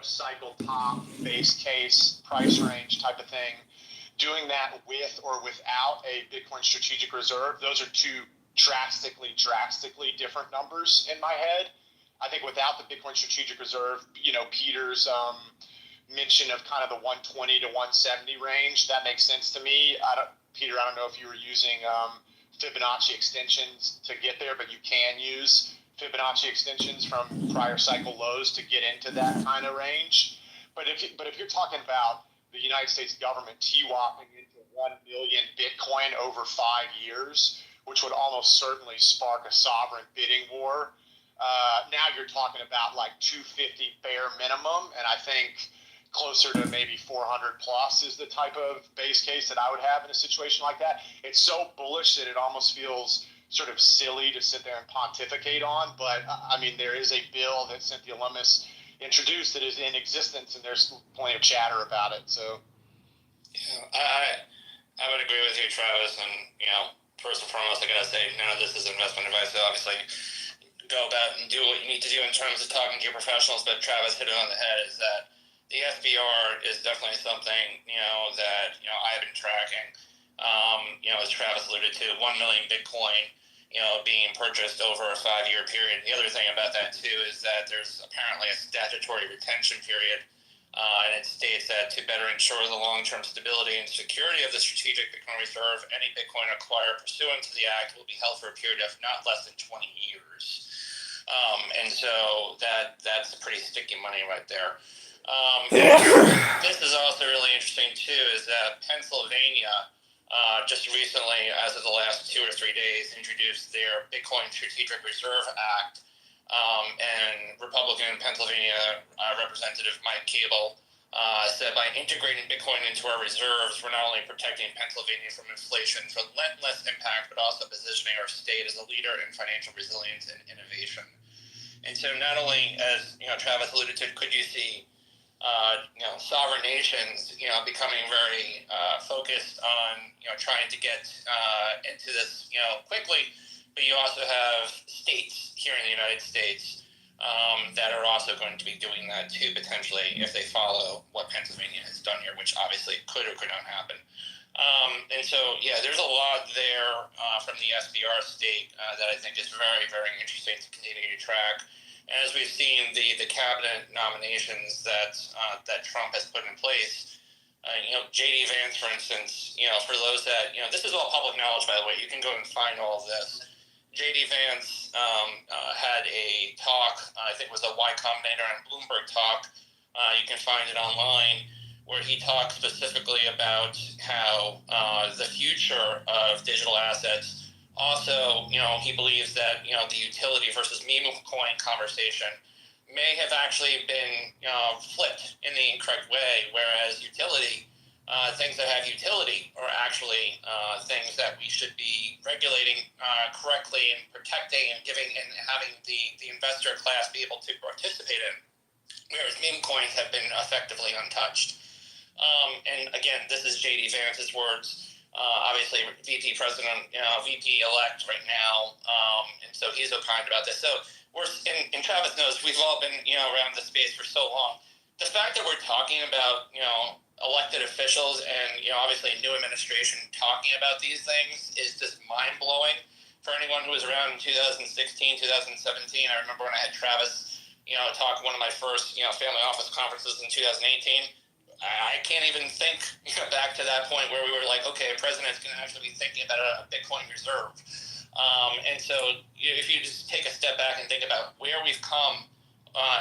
cycle top, base case, price range type of thing. Doing that with or without a Bitcoin strategic reserve, those are two drastically different numbers in my head. I think without the Bitcoin strategic reserve, Peter's mention of kind of the 120 to 170 range, that makes sense to me. Peter, I don't know if you were using Fibonacci extensions to get there, but you can use Fibonacci extensions from prior cycle lows to get into that kind of range. But if you're talking about the United States government TWAPing into 1 million Bitcoin over 5 years, which would almost certainly spark a sovereign bidding war, now you're talking about like 250 bare minimum, and I think closer to maybe 400 plus is the type of base case that I would have in a situation like that. It's so bullish that it almost feels sort of silly to sit there and pontificate on, but I mean, there is a bill that Cynthia Lummis introduced that is in existence, and there's plenty of chatter about it. So, I would agree with you, Travis. And first and foremost, I gotta say, none of this is investment advice. So obviously, go about and do what you need to do in terms of talking to your professionals. But Travis hit it on the head. Is that the SBR is definitely something that I've been tracking. As Travis alluded to, 1 million Bitcoin being purchased over a 5-year period. The other thing about that too is that there's apparently a statutory retention period, and it states that to better ensure the long-term stability and security of the strategic Bitcoin reserve, any Bitcoin acquired pursuant to the act will be held for a period of not less than 20 years. And so that's pretty sticky money right there. This is also really interesting too, is that Pennsylvania just recently, as of the last 2 or 3 days, introduced their Bitcoin Strategic Reserve Act, and Republican Pennsylvania Representative Mike Cable said, by integrating Bitcoin into our reserves, we're not only protecting Pennsylvania from inflation's relentless impact, but also positioning our state as a leader in financial resilience and innovation. And so not only, as Travis alluded to, could you see sovereign nations, becoming very focused on, trying to get into this, quickly, but you also have states here in the United States that are also going to be doing that too, potentially, if they follow what Pennsylvania has done here, which obviously could or could not happen. And so, there's a lot there from the SBR state that I think is very, very interesting to continue to track. And as we've seen the cabinet nominations that Trump has put in place, J.D. Vance, for instance, for those that, this is all public knowledge, by the way, you can go and find all of this. J.D. Vance had a talk, I think it was a Y Combinator and Bloomberg talk, you can find it online, where he talked specifically about how the future of digital assets. Also, he believes that, the utility versus meme coin conversation may have actually been flipped in the incorrect way, whereas utility, things that have utility are actually things that we should be regulating correctly and protecting and giving and having the investor class be able to participate in, whereas meme coins have been effectively untouched. And again, this is J.D. Vance's words. Obviously, VP president, VP elect right now, and so he's so kind about this. So we're, and Travis knows, we've all been, around the space for so long. The fact that we're talking about, elected officials and, obviously a new administration talking about these things is just mind blowing for anyone who was around in 2016, 2017. I remember when I had Travis, talk at one of my first, family office conferences in 2018. I can't even think back to that point where we were like, okay, a president's going to actually be thinking about a Bitcoin reserve. And so if you just take a step back and think about where we've come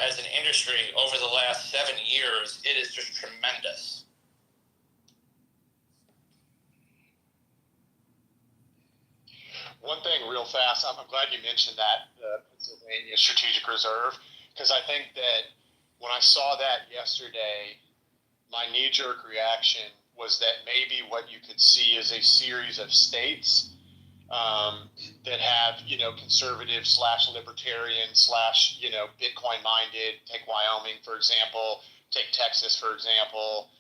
as an industry over the last 7 years, it is just tremendous. one thing real fast, I'm glad you mentioned that, the Pennsylvania Strategic Reserve, because I think that when I saw that yesterday, my knee-jerk reaction was that maybe what you could see is a series of states that have, conservative / libertarian / Bitcoin-minded. Take Wyoming, for example. Take Texas, for example.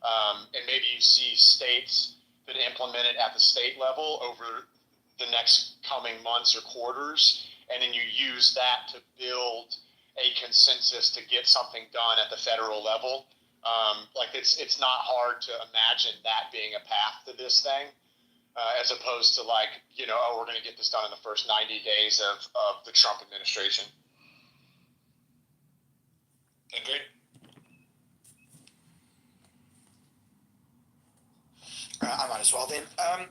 And maybe you see states that implement it at the state level over the next coming months or quarters, and then you use that to build a consensus to get something done at the federal level. Like it's not hard to imagine that being a path to this thing, as opposed to like, oh, we're going to get this done in the first 90 days of the Trump administration. Agreed. I might as well then. I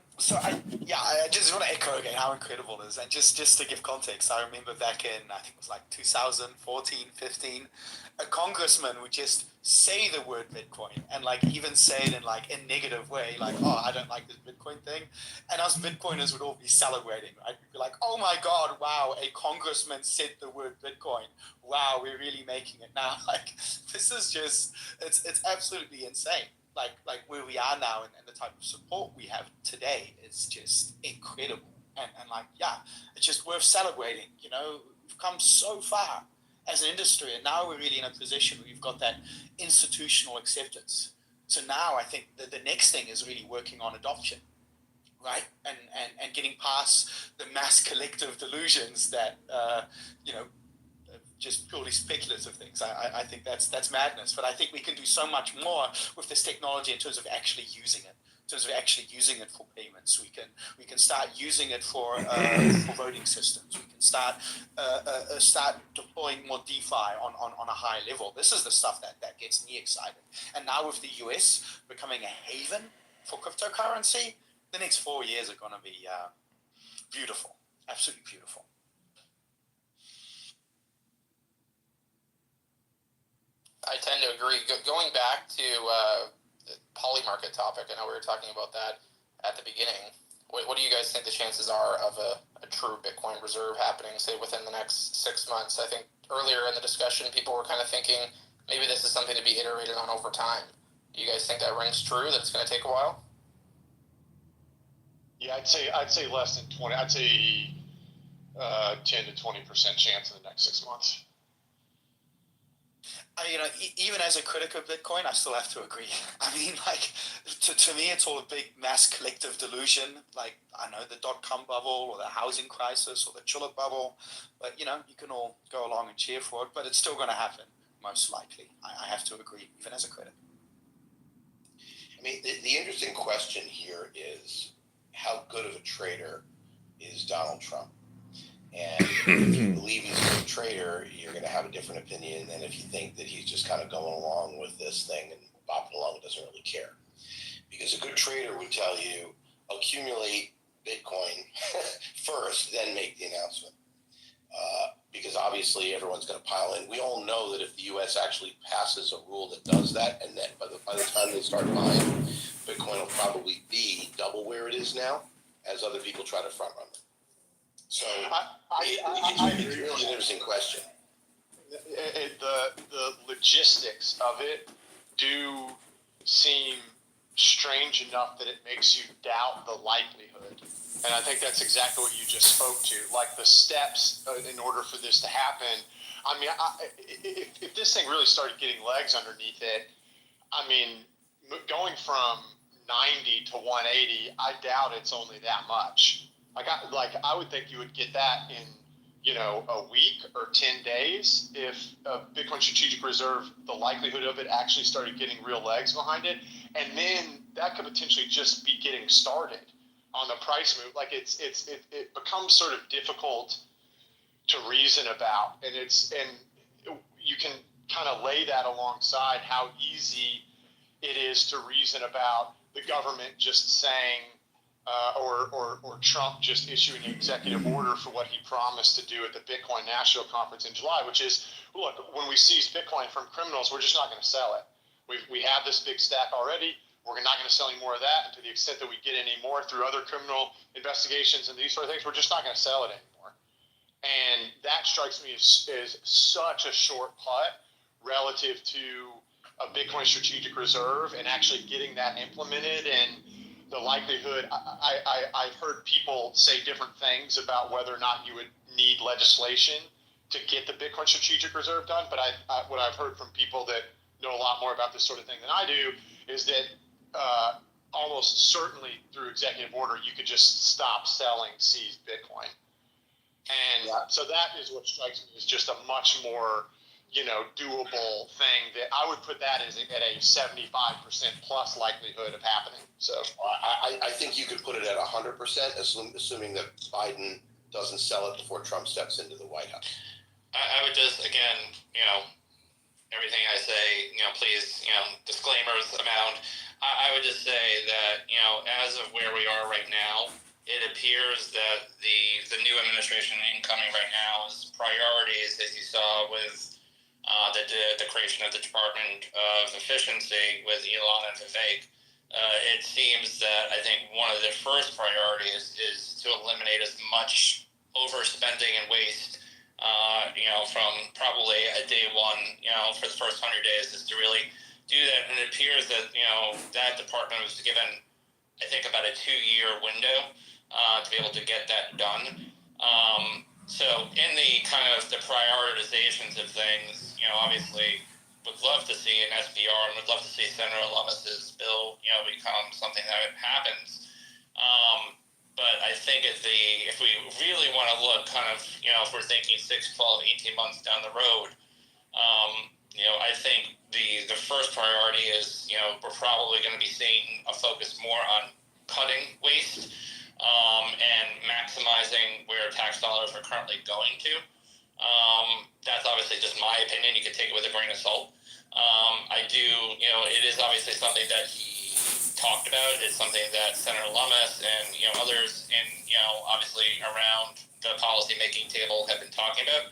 just want to echo again how incredible it is. And just to give context, I remember back in, I think it was like 2014, 15, a congressman would just say the word Bitcoin and like even say it in like a negative way, like, oh, I don't like this Bitcoin thing. And us Bitcoiners would all be celebrating, right? We'd be like, oh my God, wow, a congressman said the word Bitcoin. Wow, we're really making it now. Like, this is just, it's absolutely insane. Like where we are now and the type of support we have today is just incredible. And like, yeah, it's just worth celebrating. We've come so far as an industry, and now we're really in a position where we've got that institutional acceptance. So now I think that the next thing is really working on adoption, right? And getting past the mass collective delusions that, just purely speculative things. I think that's madness. But I think we can do so much more with this technology in terms of actually using it. In terms of actually using it for payments, we can start using it for voting systems. We can start deploying more DeFi on a high level. This is the stuff that gets me excited. And now with the US becoming a haven for cryptocurrency, the next 4 years are going to be beautiful, absolutely beautiful. I tend to agree. Going back to the Polymarket topic, I know we were talking about that at the beginning. What do you guys think the chances are of a true Bitcoin reserve happening, say, within the next 6 months? I think earlier in the discussion, people were kind of thinking maybe this is something to be iterated on over time. Do you guys think that rings true, that it's going to take a while? Yeah, I'd say less than 20. I'd say 10 to 20% chance in the next 6 months. Even as a critic of Bitcoin, I still have to agree. I mean, like, to me, it's all a big mass collective delusion. Like, I know the dot-com bubble or the housing crisis or the tulip bubble, but, you can all go along and cheer for it, but it's still going to happen, most likely. I have to agree, even as a critic. I mean, the interesting question here is how good of a trader is Donald Trump? And if you believe he's a good trader, you're going to have a different opinion than if you think that he's just kind of going along with this thing and bopping along and doesn't really care. Because a good trader would tell you, accumulate Bitcoin first, then make the announcement. Because obviously everyone's going to pile in. We all know that if the U.S. actually passes a rule that does that, and that by the time they start buying, Bitcoin will probably be double where it is now, as other people try to front run it. So it's really an interesting question. The logistics of it do seem strange enough that it makes you doubt the likelihood. And I think that's exactly what you just spoke to. Like the steps in order for this to happen. I mean, if this thing really started getting legs underneath it, I mean, going from 90 to 180, I doubt it's only that much. I would think you would get that in, a week or 10 days if a Bitcoin Strategic Reserve, the likelihood of it actually started getting real legs behind it. And then that could potentially just be getting started on the price move. Like it becomes sort of difficult to reason about. And you can kind of lay that alongside how easy it is to reason about the government just saying, or Trump just issuing an executive order for what he promised to do at the Bitcoin National Conference in July, which is, look, when we seize Bitcoin from criminals, we're just not going to sell it. We have this big stack already. We're not going to sell any more of that. And to the extent that we get any more through other criminal investigations and these sort of things, we're just not going to sell it anymore. And that strikes me as such a short putt relative to a Bitcoin Strategic Reserve and actually getting that implemented. And the likelihood, I've heard people say different things about whether or not you would need legislation to get the Bitcoin Strategic Reserve done. But what I've heard from people that know a lot more about this sort of thing than I do is that almost certainly through executive order, you could just stop selling seized Bitcoin. And Yeah. so that is what strikes me as just a much more, doable thing that I would put that as at a 75% plus likelihood of happening. So I think you could put it at 100%, assuming that Biden doesn't sell it before Trump steps into the White House. I would just, again, everything I say, please, disclaimers abound. I would just say that, as of where we are right now, it appears that the new administration incoming right now is priorities, as you saw with the creation of the Department of Efficiency with Elon and Vivek. It seems that I think one of their first priorities is to eliminate as much overspending and waste, from probably a day one, for the first 100 days, is to really do that. And it appears that, that department was given, I think, about a 2-year window to be able to get that done. So in the kind of the prioritizations of things, obviously would love to see an SPR and would love to see Senator Lummis's bill, become something that happens. But I think if we really want to look kind of, if we're thinking 6, 12, 18 months down the road, I think the first priority is, we're probably going to be seeing a focus more on cutting waste and maximizing where tax dollars are currently going to. That's obviously just my opinion. You can take it with a grain of salt. I do, it is obviously something that he talked about. It's something that Senator Lummis and, others in, obviously around the policy-making table have been talking about.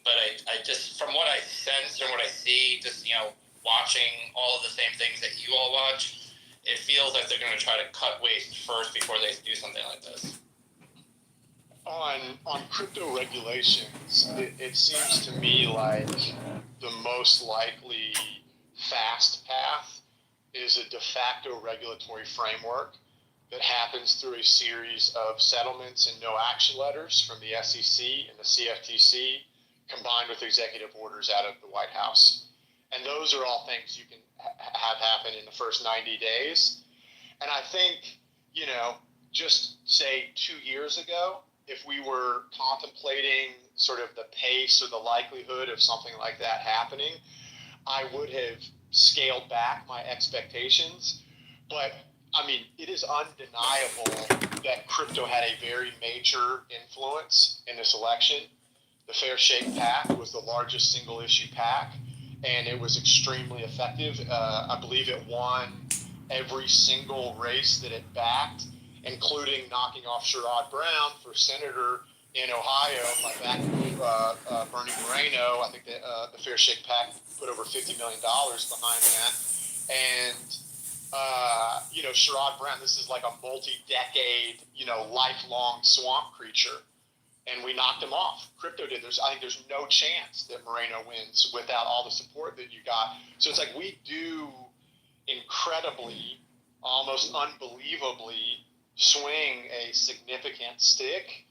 But I just, from what I sense and what I see, just, watching all of the same things that you all watch, it feels like they're going to try to cut waste first before they do something like this. on crypto regulations, it seems to me like the most likely fast path is a de facto regulatory framework that happens through a series of settlements and no action letters from the SEC and the CFTC, combined with executive orders out of the White House. And those are all things you can have happen in the first 90 days. And I think, just say 2 years ago, if we were contemplating sort of the pace or the likelihood of something like that happening, I would have scaled back my expectations. But I mean, it is undeniable that crypto had a very major influence in this election. The Fair Shake PAC was the largest single issue PAC, and it was extremely effective. I believe it won every single race that it backed, including knocking off Sherrod Brown for senator in Ohio by backing Bernie Moreno. I think the Fair Shake PAC put over $50 million behind that. And Sherrod Brown, this is like a multi-decade, lifelong swamp creature, and we knocked him off. Crypto did. I think there's no chance that Moreno wins without all the support that you got. So it's like we do incredibly, almost unbelievably swing a significant stick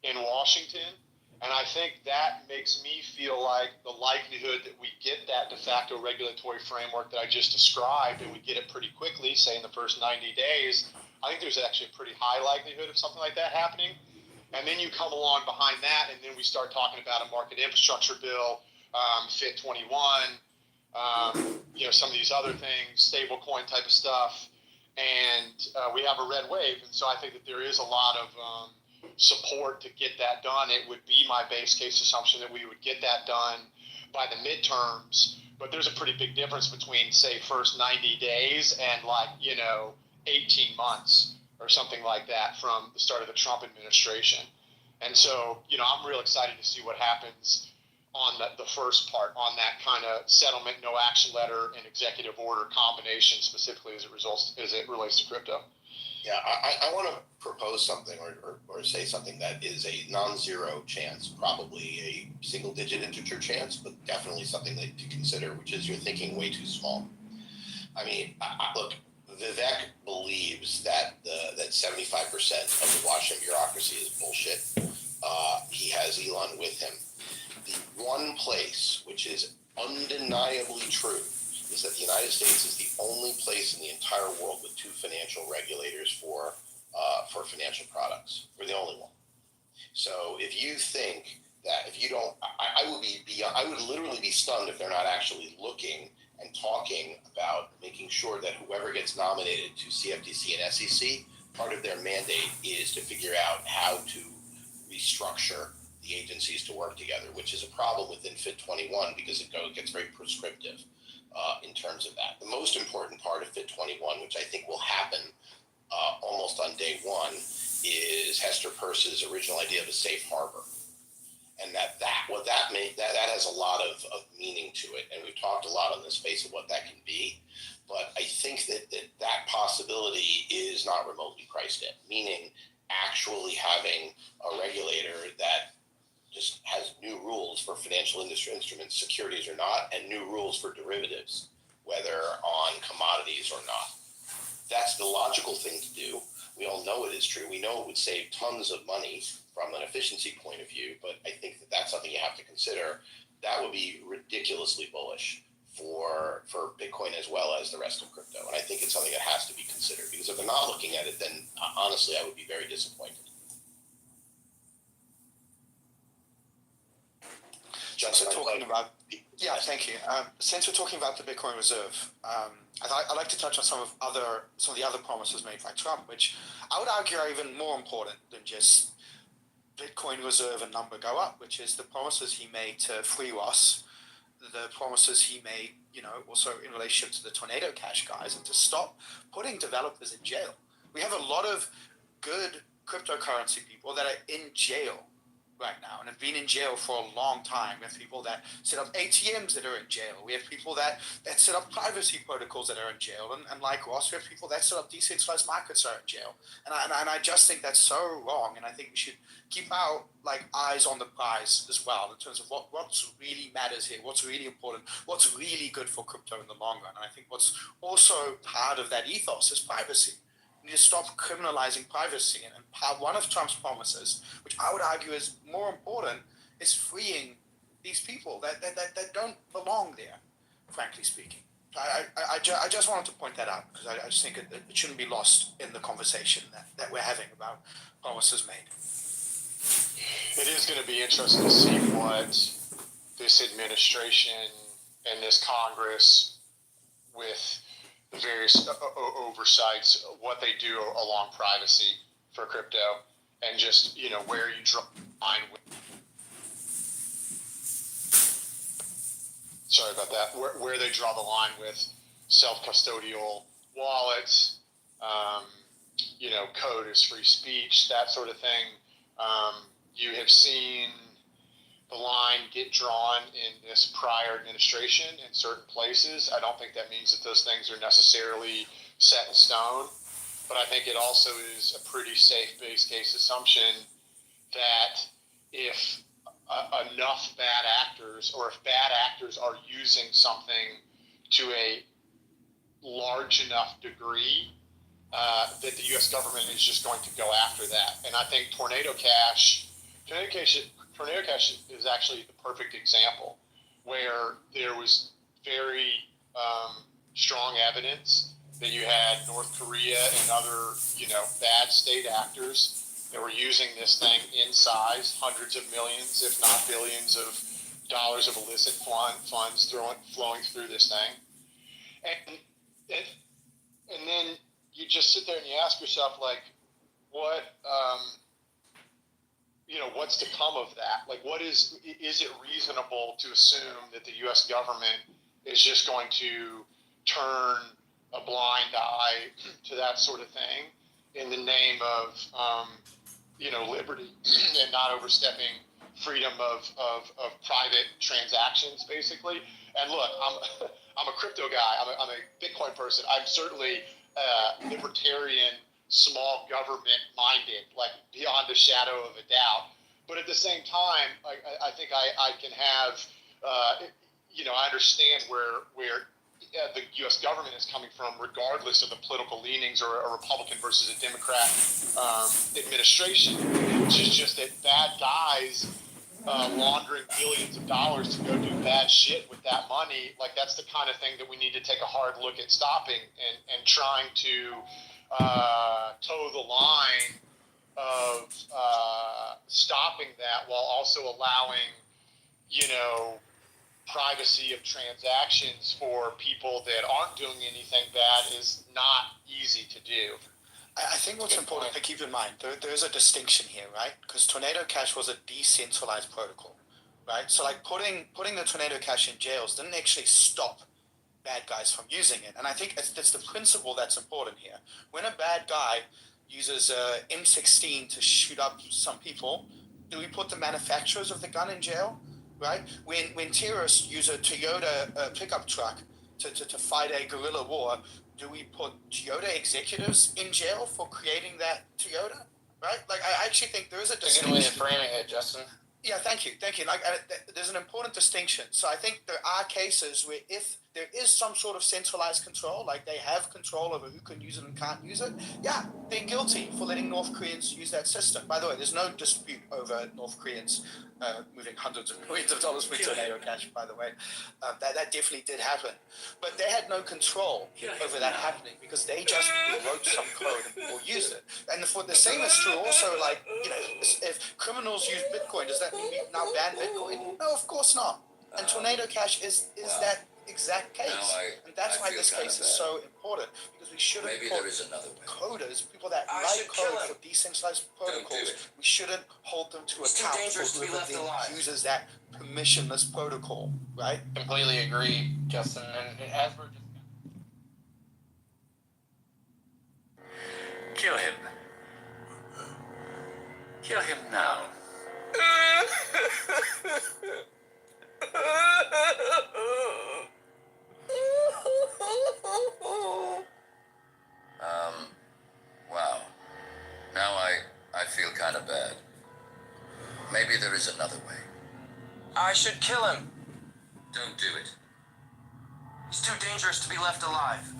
in Washington. And I think that makes me feel like the likelihood that we get that de facto regulatory framework that I just described, and we get it pretty quickly, say in the first 90 days, I think there's actually a pretty high likelihood of something like that happening. And then you come along behind that, and then we start talking about a market infrastructure bill, FIT 21, some of these other things, stable coin type of stuff, and we have a red wave. And so I think that there is a lot of support to get that done. It would be my base case assumption that we would get that done by the midterms, but there's a pretty big difference between, say, first 90 days and 18 months or something like that from the start of the Trump administration. And so, I'm real excited to see what happens on the first part, on that kind of settlement, no action letter, and executive order combination, specifically as it relates to crypto. Yeah, I want to propose something or say something that is a non-zero chance, probably a single-digit integer chance, but definitely something to consider, which is you're thinking way too small. I mean, look, Vivek believes that that 75% of the Washington bureaucracy is bullshit. He has Elon with him. The one place which is undeniably true is that the United States is the only place in the entire world with two financial regulators for financial products. We're the only one. So if you think that if you don't, I would be beyond, I would literally be stunned if they're not actually looking and talking about making sure that whoever gets nominated to CFTC and SEC, part of their mandate is to figure out how to restructure the agencies to work together, which is a problem within Fit 21 because it gets very prescriptive in terms of that. The most important part of Fit 21, which I think will happen almost on day one, is Hester Peirce's original idea of a safe harbor. And that has a lot of meaning to it. And we've talked a lot on the space of what that can be. But I think that possibility is not remotely priced in, meaning actually having a regulator that just has new rules for financial industry instruments, securities or not, and new rules for derivatives, whether on commodities or not. That's the logical thing to do. We all know it is true. We know it would save tons of money from an efficiency point of view, but I think that's something you have to consider. That would be ridiculously bullish for Bitcoin as well as the rest of crypto. And I think it's something that has to be considered, because if they're not looking at it, then honestly, I would be very disappointed. Since we're talking about, yeah, thank you. Since we're talking about the Bitcoin Reserve, I'd like to touch on some of the other promises made by Trump, which I would argue are even more important than just Bitcoin Reserve and number go up, which is the promises he made to free Ross, the promises he made, also in relationship to the Tornado Cash guys, and to stop putting developers in jail. We have a lot of good cryptocurrency people that are in jail right now and have been in jail for a long time. We have people that set up ATMs that are in jail. We have people that set up privacy protocols that are in jail. And like Ross, we have people that set up decentralized markets that are in jail. And I just think that's so wrong. And I think we should keep our eyes on the prize as well in terms of what really matters here, what's really important, what's really good for crypto in the long run. And I think what's also part of that ethos is privacy. We need to stop criminalizing privacy. And one of Trump's promises, which I would argue is more important, is freeing these people that don't belong there, frankly speaking. I just wanted to point that out because I just think it shouldn't be lost in the conversation that we're having about promises made. It is going to be interesting to see what this administration and this Congress, with the various oversights, what they do along privacy for crypto, and just, where you draw the line with. Sorry about that. Where they draw the line with self-custodial wallets, code is free speech, that sort of thing. You have seen the line get drawn in this prior administration in certain places. I don't think that means that those things are necessarily set in stone, but I think it also is a pretty safe base case assumption that if enough bad actors, or if bad actors are using something to a large enough degree, that the U.S. government is just going to go after that. And I think Tornado Cash is actually the perfect example, where there was very strong evidence that you had North Korea and other, bad state actors that were using this thing in size, hundreds of millions, if not billions of dollars of illicit funds flowing through this thing. And then you just sit there and you ask yourself, what, what's to come of that? Is it reasonable to assume that the U.S. government is just going to turn a blind eye to that sort of thing in the name of, liberty and not overstepping freedom of private transactions, basically? And look, I'm a crypto guy. I'm a Bitcoin person. I'm certainly libertarian, small government minded, beyond a shadow of a doubt. But at the same time, I think I can have, I understand where the U.S. government is coming from, regardless of the political leanings or a Republican versus a Democrat administration, which is just that bad guys laundering billions of dollars to go do bad shit with that money. That's the kind of thing that we need to take a hard look at stopping and trying to toe the line of stopping that while also allowing, privacy of transactions for people that aren't doing anything bad is not easy to do. I think what's important to keep in mind, there's a distinction here, right? Because Tornado Cash was a decentralized protocol, right? So like putting the Tornado Cash in jails didn't actually stop bad guys from using it. And I think it's the principle that's important here. When a bad guy uses a M16 to shoot up some people, do we put the manufacturers of the gun in jail? Right? When terrorists use a Toyota pickup truck to fight a guerrilla war, do we put Toyota executives in jail for creating that Toyota? Right? Like, I actually think there is a That's a good way of distinction. framing it, Justin. Yeah, thank you. Like, there's an important distinction. So I think there are cases where if there is some sort of centralized control, like they have control over who can use it and can't use it, yeah, they're guilty for letting North Koreans use that system. By the way, there's no dispute over North Koreans moving hundreds of millions of dollars for Tornado Cash, by the way. That definitely did happen. But they had no control over that happening because they just wrote some code and people used it. And the same is true also, like, if criminals use Bitcoin, does that mean we now ban Bitcoin? No, of course not. And Tornado Cash is that exact case. And that's why this case is so important, because we shouldn't put coders, people that write code for decentralized protocols, we shouldn't hold them to account for whoever then uses that permissionless protocol, right? Completely agree, Justin. And as we're just Kill him. Kill him now. Wow. Now I feel kind of bad. Maybe there is another way. I should kill him. Don't do it. He's too dangerous to be left alive.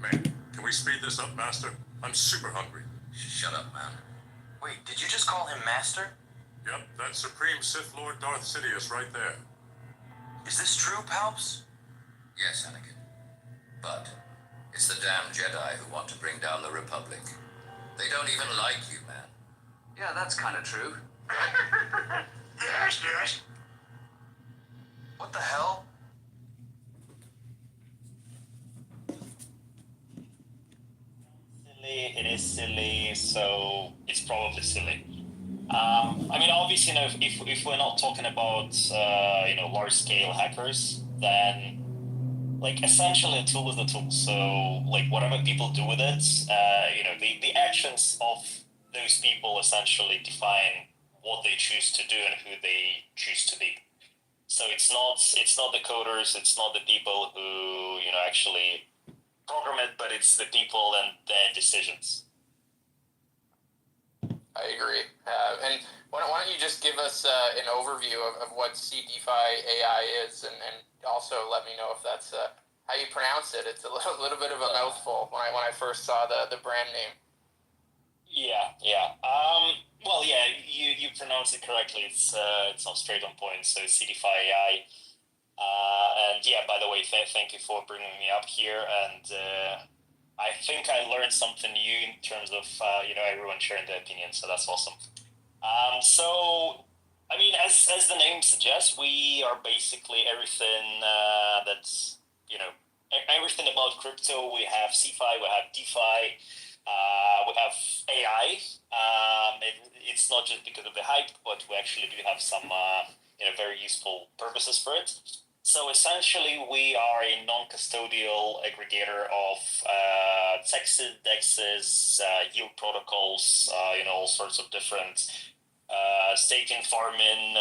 Man, can we speed this up, Master? I'm super hungry. Shut up, man. Wait, did you just call him Master? Yep, that's Supreme Sith Lord Darth Sidious right there. Is this true, Palps? Yes, Anakin. But it's the damn Jedi who want to bring down the Republic. They don't even like you, man. Yeah, that's kind of true. Yes. What the hell? Silly, it is silly, so it's probably silly. I mean, obviously, if we're not talking about large-scale hackers, then essentially a tool is a tool. So whatever people do with it, the actions of those people essentially define what they choose to do and who they choose to be. So it's not the coders, it's not the people who actually program it, but it's the people and their decisions. I agree. And why don't you just give us an overview of what CDFI AI is, and also let me know if that's how you pronounce it. It's a little bit of a mouthful when I first saw the brand name. Yeah. Well, yeah, you pronounce it correctly. It's not straight on point. So CDFI AI. And yeah, by the way, thank you for bringing me up here. And I think I learned something new in terms of everyone sharing their opinion. So that's awesome. So I mean, as the name suggests, we are basically everything that's everything about crypto. We have CeFi, we have DeFi. We have AI. It's not just because of the hype, but we actually do have some very useful purposes for it. So essentially, we are a non-custodial aggregator of DEXs, yield protocols, all sorts of different staking, farming,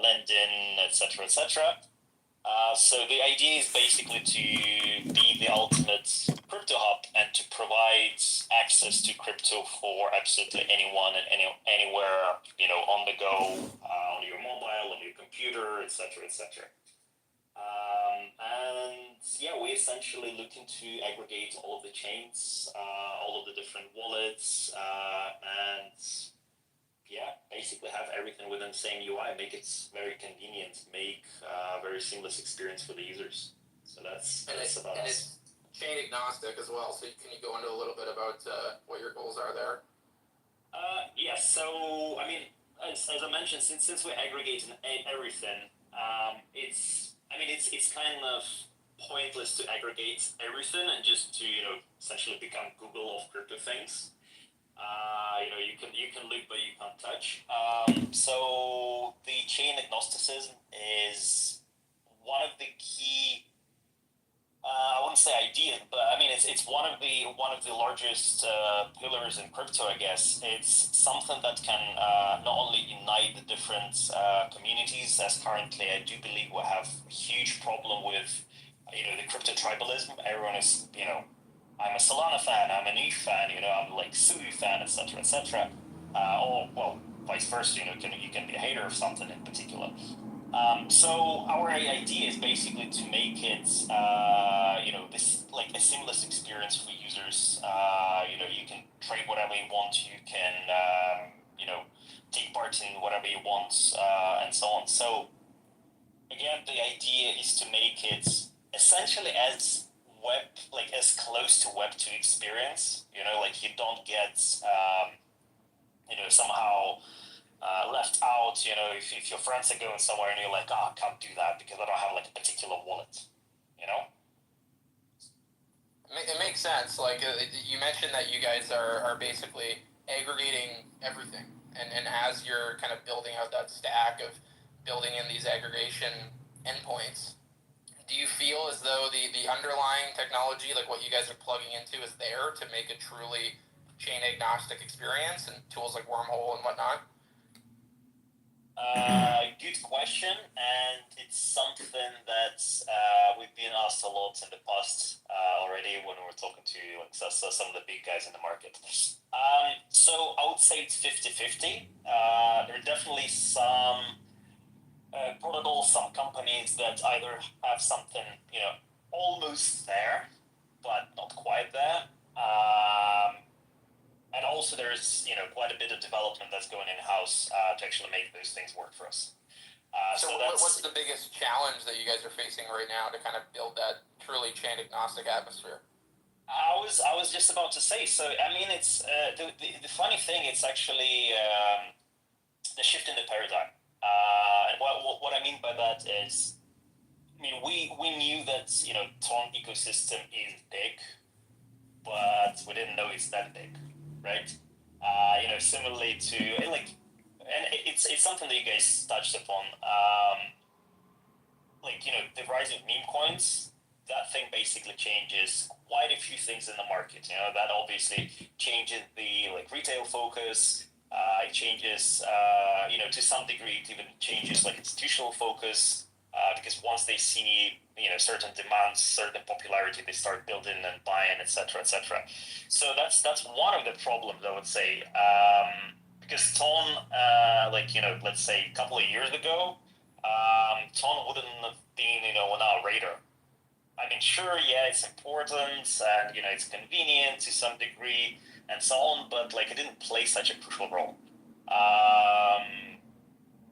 lending, etc., etc. So the idea is basically to be the ultimate crypto hub and to provide access to crypto for absolutely anyone and anywhere, on the go, on your mobile, on your computer, etc., etc. And yeah, we're essentially looking to aggregate all of the chains, all of the different wallets, and yeah, basically have everything within the same UI, make it very convenient, make a very seamless experience for the users. So that's about and us. It's chain agnostic as well. So can you go into a little bit about what your goals are there? Yeah, so I mean, as I mentioned, since we're aggregating everything, it's kind of pointless to aggregate everything and just to essentially become Google of crypto things. You can look but you can't touch. So the chain agnosticism is one of the key. I wouldn't say ideas, but I mean it's one of the largest pillars in crypto. I guess it's something that can not only unite the different communities, as currently I do believe we have a huge problem with the crypto tribalism. Everyone is I'm a Solana fan, I'm an ETH fan, I'm like Sui fan, etc., etc. Or well, vice versa. You can be a hater of something in particular. So our idea is basically to make it, this like a seamless experience for users. You can trade whatever you want. You can, take part in whatever you want, and so on. So again, the idea is to make it essentially as as close to Web 2 experience. Like you don't get, somehow. Left out, if your friends are going somewhere and you're like, I can't do that because I don't have like a particular wallet, It makes sense. Like you mentioned that you guys are basically aggregating everything, and as you're kind of building out that stack of building in these aggregation endpoints, do you feel as though the underlying technology, like what you guys are plugging into, is there to make a truly chain agnostic experience and tools like Wormhole and whatnot? Good question, and it's something that we've been asked a lot in the past already when we were talking to some of the big guys in the market. So I would say it's 50-50. There are definitely some protocols, some companies that either have something almost there, but not quite there. And also there's quite a bit of development that's going in-house to actually make those things work for us. So what's the biggest challenge that you guys are facing right now to kind of build that truly chain agnostic atmosphere? I was just about to say. So I mean, it's the funny thing. It's actually the shift in the paradigm. And what I mean by that is, I mean we knew that Ton ecosystem is big, but we didn't know it's that big. Right, similarly to and it's something that you guys touched upon. The rise of meme coins. That thing basically changes quite a few things in the market. That obviously changes the retail focus. It changes, to some degree, it even changes institutional focus. Because once they see certain demands, certain popularity, they start building and buying, etc., etc. So that's one of the problems, I would say, because Ton, let's say a couple of years ago, Ton wouldn't have been on our radar. I mean, sure, yeah, it's important and it's convenient to some degree and so on, but it didn't play such a crucial role.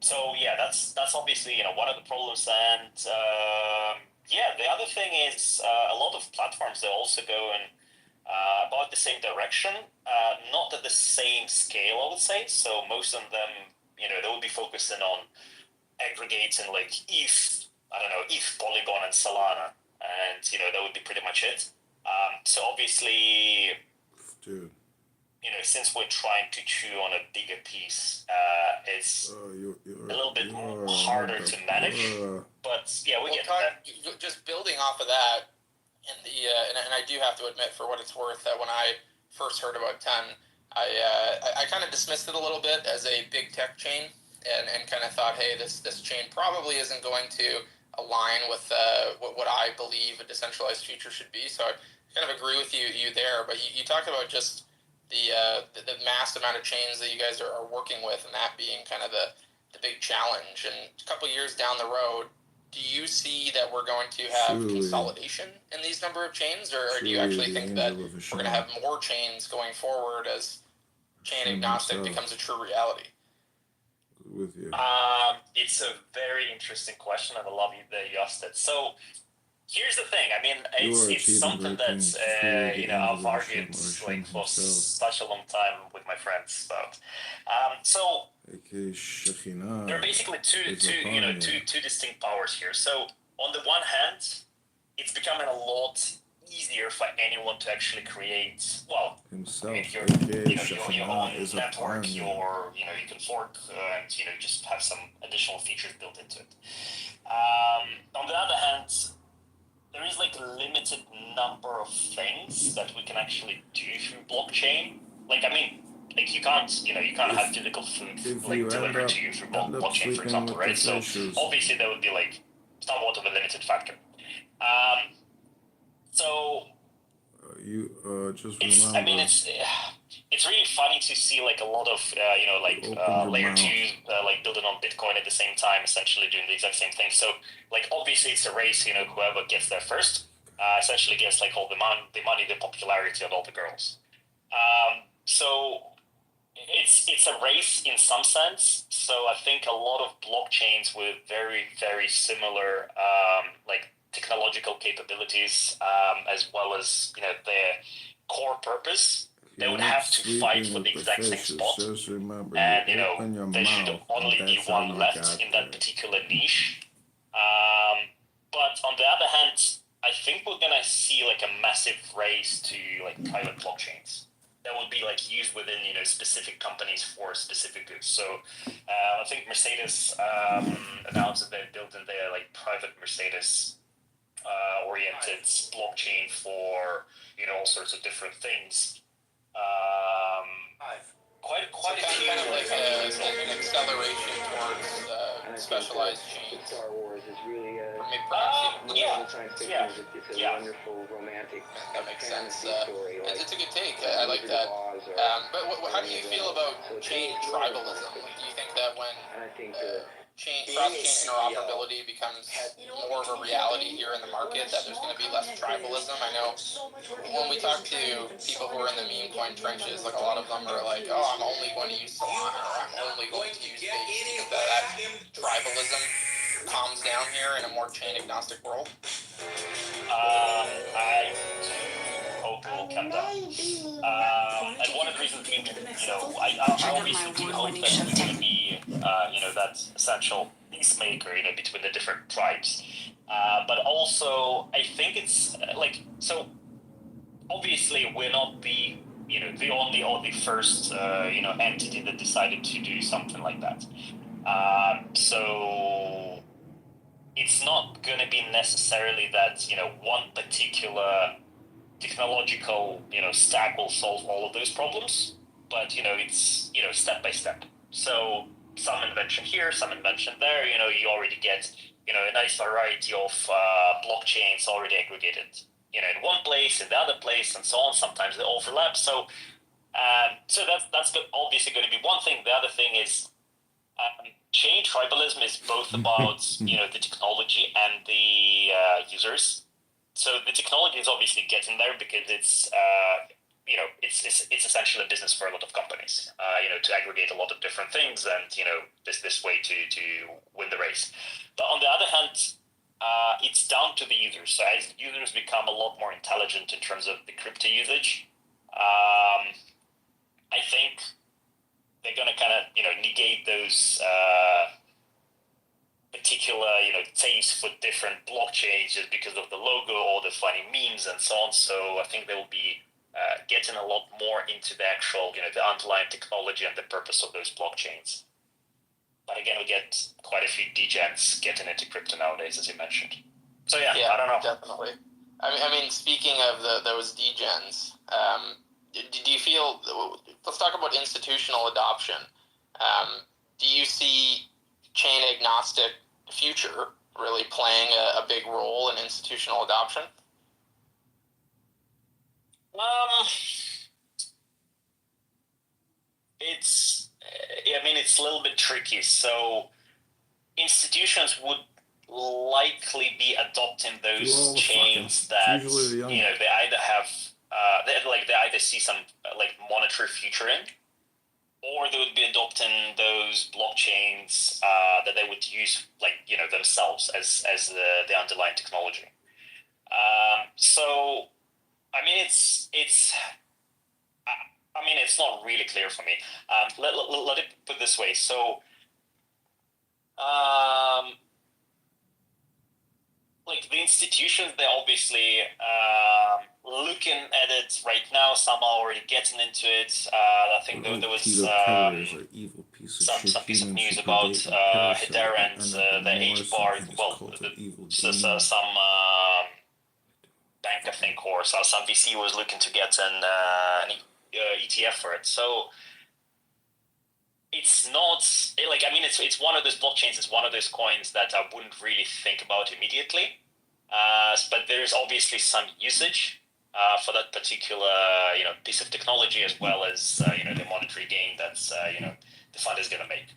So yeah, that's obviously one of the problems, and the other thing is a lot of platforms are also going about the same direction, not at the same scale, I would say. So most of them, they will be focusing on aggregating ETH, ETH, Polygon, and Solana, and that would be pretty much it. So obviously, dude. Since we're trying to chew on a bigger piece, it's a little bit harder to manage. But yeah, we get that. Just building off of that, and I do have to admit, for what it's worth, that when I first heard about Ton, I kind of dismissed it a little bit as a big tech chain, and kind of thought, hey, this chain probably isn't going to align with what I believe a decentralized future should be. So I kind of agree with you there. But you talked about just the mass amount of chains that you guys are working with, and that being kind of the big challenge. And a couple of years down the road, do you see that we're going to have consolidation in these number of chains, or do you actually think that we're going to have more chains going forward as chain agnostic becomes a true reality? With you. It's a very interesting question, and I love you that you asked it. So Here's the thing. I mean, it's something that I've argued like for such a long time with my friends about. So there are basically two distinct powers here. So on the one hand, it's becoming a lot easier for anyone to actually create. Well, himself. I mean, your own network. You can fork and just have some additional features built into it. On the other hand, there is like a limited number of things that we can actually do through blockchain. Like, I mean, like you can't have physical food like delivered to you through blockchain, for example, right? So obviously there would be like somewhat of a limited factor. So just it's, remember. I mean, it's really funny to see like a lot of layer mouth. 2 like building on Bitcoin at the same time, essentially doing the exact same thing. So like obviously it's a race. Whoever gets there first essentially gets like all the money, the popularity, and all the girls. So it's a race in some sense. So I think a lot of blockchains with very, very similar like technological capabilities, as well as their core purpose, they would have to fight for the exact same spot. Just remember, And there should only be one left in that particular niche. But on the other hand, I think we're gonna see like a massive race to like private blockchains that will be like used within specific companies for specific goods. So I think Mercedes announced that they're building their like private Mercedes oriented blockchain for all sorts of different things. Quite a few kind of like an acceleration towards specialized chains. Star Wars is really Maybe perhaps even yeah. that makes sense. It's a good take. I like that. But how do you feel about chain tribalism? Like, do you think that when cross-chain interoperability becomes more of a reality here in the market, that there's going to be less tribalism? I know when we talk to people who are in the meme coin trenches, like a lot of them are like, oh, I'm only going to use Solana, or I'm only going to use Base. That tribalism calms down here in a more chain agnostic world. I hope it will come down. And one of the reasons being, I obviously do hope that there's going to be, that essential peacemaker, between the different tribes. But also, I think it's so. Obviously, we're not the the only or the first entity that decided to do something like that. So it's not going to be necessarily that one particular technological stack will solve all of those problems, but it's step by step. So some invention here, some invention there. You already get a nice variety of blockchains already aggregated in one place, in the other place, and so on. Sometimes they overlap. So that's obviously going to be one thing. The other thing is chain tribalism is both about the technology and the users. So the technology is obviously getting there because it's it's essentially a business for a lot of companies. To aggregate a lot of different things and this way to win the race. But on the other hand, it's down to the users. So as users become a lot more intelligent in terms of the crypto usage, I think they're going to kind of negate those particular taste for different blockchains just because of the logo or the funny memes and so on. So I think they will be getting a lot more into the actual the underlying technology and the purpose of those blockchains. But again, we get quite a few degens getting into crypto nowadays, as you mentioned. So yeah, I don't know. Definitely. I mean, speaking of those degens, do you feel? Let's talk about institutional adoption. Do you see chain agnostic future really playing a big role in institutional adoption? It's a little bit tricky. So institutions would likely be adopting those chains that they either have they either see some monetary future in, or they would be adopting those blockchains that they would use themselves as the underlying technology. So, I mean, it's not really clear for me. Let it put this way. So, like the institutions, they're obviously looking at it right now. Some are already getting into it. I think there was some piece of news about Hedera and the H-bar. Well, some bank, I think, or some VC was looking to get an ETF for it. So it's not like, I mean, it's one of those blockchains. It's one of those coins that I wouldn't really think about immediately. But there's obviously some usage for that particular piece of technology, as well as the monetary gain that's the fund is going to make.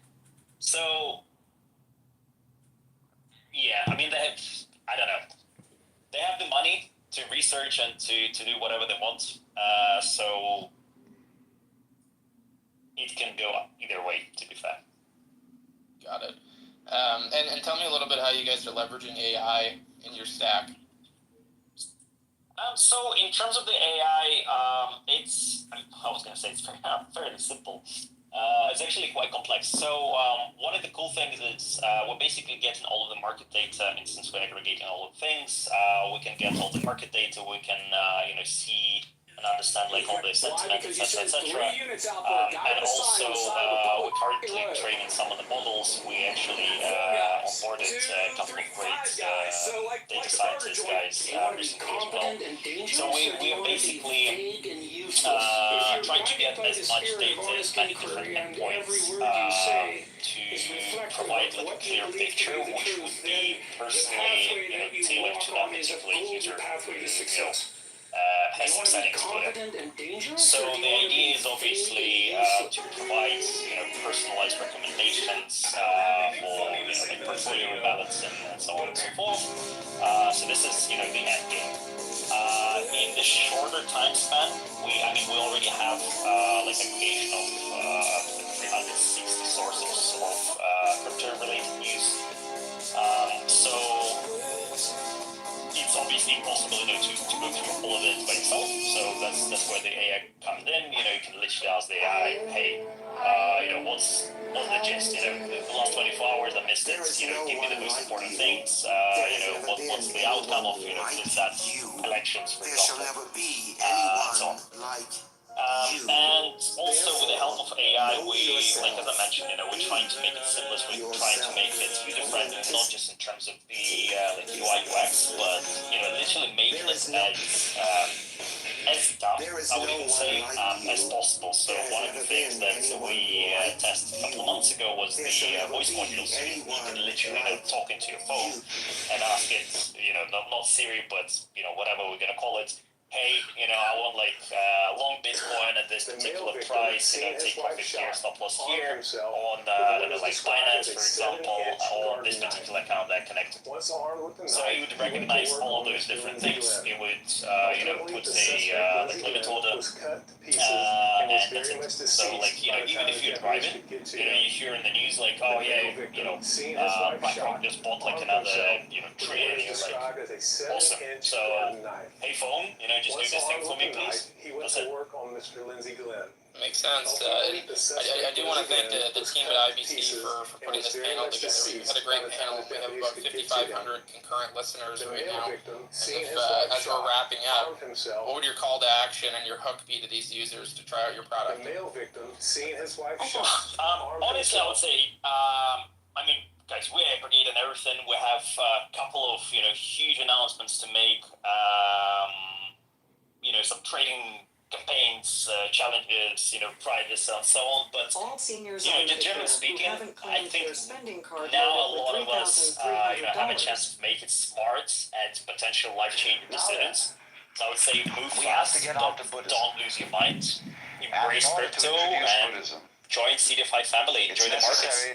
So yeah, I mean, I don't know, they have the money to research and to do whatever they want. So it can go either way, to be fair. Got it. And tell me a little bit how you guys are leveraging AI in your stack. So in terms of the AI, I was going to say it's fairly simple. It's actually quite complex. So one of the cool things is we're basically getting all of the market data. I mean, since we're aggregating all of the things, we can get all the market data. We can see and understand like all the sentiment, etc., etc. And also, we're currently training some of the models. We actually onboarded a couple of great data scientist guys recently as well. So we are basically trying to get as much data, as many different endpoints to provide like a clear picture, which would be personally tailored to that particular user who has some settings for it. So the idea is obviously to provide personalized recommendations for like portfolio rebalancing and so on and so forth. So this is the end game. In the shorter time span, we already have like aggregation of 360 sources of crypto-related news. So it's obviously impossible, to go through all of it by itself. So that's where the AI comes in. You can literally ask the AI, hey, what's the gist? The last 24 hours I missed it. Give me the most important things. What's the outcome of that elections, for example, and so on. And also with the help of AI, we, like as I mentioned, we're trying to make it seamless. We're trying to make it user-friendly, not just in terms of the UI UX, but literally make it as dumb, I would even say, as possible. So one of the things that we tested a couple of months ago was the voice module. So you can literally talk into your phone and ask it, not Siri, but whatever we're gonna call it. Hey, I want long Bitcoin at this particular price, take profit here, stop loss here, on Binance, for example, on this particular account that connected. So it would recognize all of those different things. It would, put a limit order, and that's it. So even if you're driving, you hear in the news oh yeah, BlackRock just bought another trade, and you're like, awesome. So hey phone, just do this thing for me, please. That's it. Makes sense. I do want to thank the team at IBC for putting this panel together. We had a great panel. We have about 5,500 concurrent listeners right now. And as we're wrapping up, what would your call to action and your hook be to these users to try out your product? Honestly, I would say, guys, we're aggregating everything. We have a couple of huge announcements to make. Some trading campaigns, challenges, prizes, and so on. But generally speaking, I think now a lot of us have a chance to make it smart and potential life-changing decisions. So I would say move fast, don't lose your mind, embrace crypto, and join CDFI family. Enjoy the markets.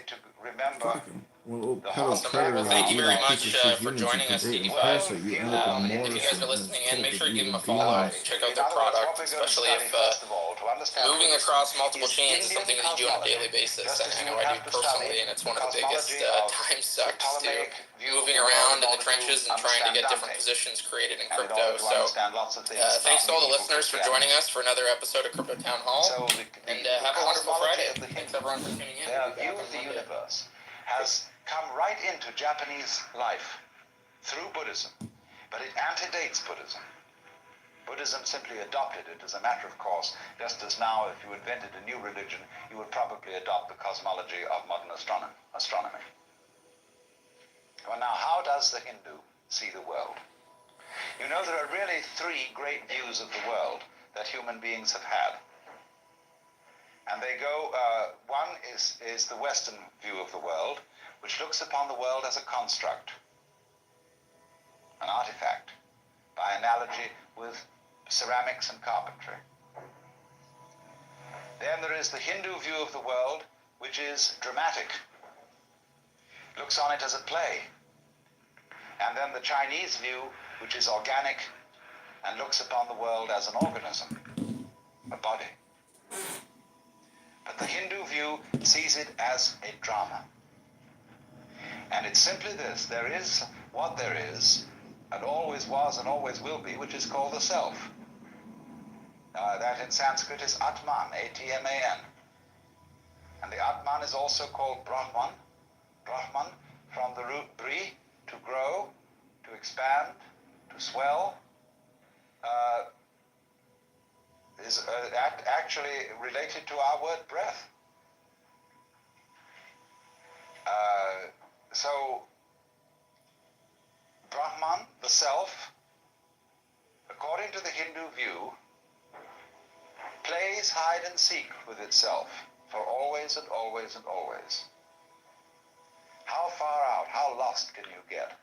Well, The pedal Awesome. predator Well, thank you very eating much piece of shit for humans joining who us, can date Stevie and Boy. parasite. You end up with If you guys Morrison are listening in, and make sure you give them a Cult follow. of Check out their product, especially if moving across multiple chains is something that you do on a daily basis. And I know I do personally, and it's one of the biggest time sucks to moving around in the trenches and trying to get different positions created in crypto. So thanks to all the listeners for joining us for another episode of Crypto Town Hall. And have a wonderful Friday. Thanks everyone for tuning in. Their view of the universe has come right into Japanese life through Buddhism, but it antedates Buddhism. Buddhism simply adopted it as a matter of course, just as now if you invented a new religion, you would probably adopt the cosmology of modern astronomy. Well, now, how does the Hindu see the world? You know, there are really three great views of the world that human beings have had. And they go, one is the Western view of the world, which looks upon the world as a construct, an artifact, by analogy with ceramics and carpentry. Then there is the Hindu view of the world, which is dramatic, looks on it as a play. And then the Chinese view, which is organic and looks upon the world as an organism, a body. But the Hindu view sees it as a drama. And it's simply this: there is what there is, and always was and always will be, which is called the self. That in Sanskrit is Atman, A-T-M-A-N. And the Atman is also called Brahman. Brahman, from the root Bri, to grow, to expand, to swell, is actually related to our word breath. So, Brahman, the self, according to the Hindu view, plays hide and seek with itself for always and always and always. How far out, how lost can you get?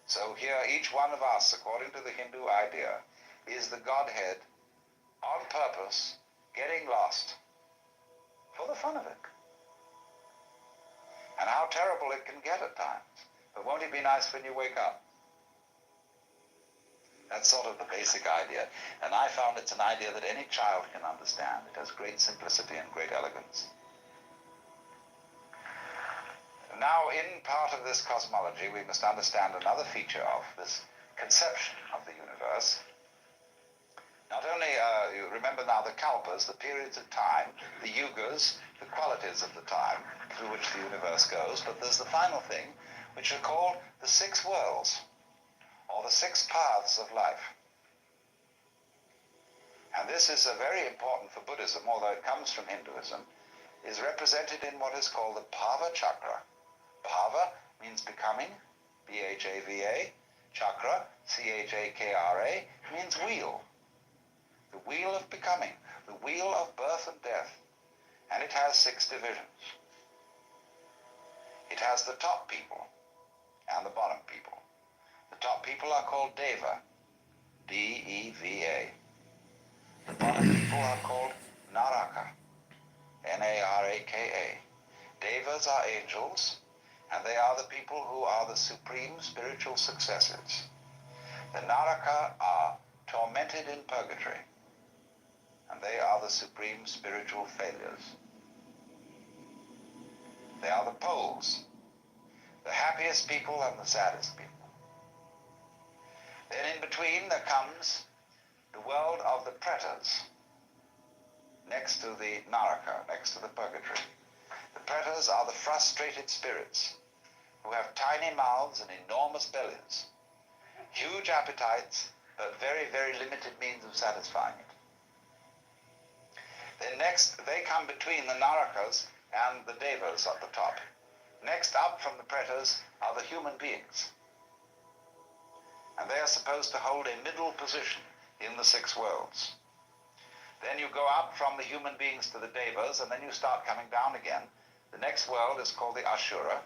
So here, each one of us, according to the Hindu idea, is the Godhead on purpose, getting lost for the fun of it. And how terrible it can get at times. But won't it be nice when you wake up? That's sort of the basic idea. And I found it's an idea that any child can understand. It has great simplicity and great elegance. Now, in part of this cosmology, we must understand another feature of this conception of the universe. Not only, you remember now the kalpas, the periods of time, the yugas, the qualities of the time through which the universe goes, but there's the final thing, which are called the six worlds, or the six paths of life. And this is very important for Buddhism, although it comes from Hinduism, is represented in what is called the Bhava Chakra. Bhava means becoming, B-H-A-V-A. Chakra, C-H-A-K-R-A, means wheel. The wheel of becoming, the wheel of birth and death. And it has 6 divisions. It has the top people and the bottom people. The top people are called Deva, D-E-V-A. The bottom people are called Naraka, N-A-R-A-K-A. Devas are angels, and they are the people who are the supreme spiritual successors. The Naraka are tormented in purgatory, and they are the supreme spiritual failures. They are the poles, the happiest people and the saddest people. Then in between there comes the world of the pretas, next to the Naraka, next to the purgatory. The pretas are the frustrated spirits who have tiny mouths and enormous bellies, huge appetites, but very, very limited means of satisfying it. Then next, they come between the Narakas and the Devas at the top. Next up from the pretas are the human beings. And they are supposed to hold a middle position in the 6 worlds. Then you go up from the human beings to the Devas, and then you start coming down again. The next world is called the Ashura,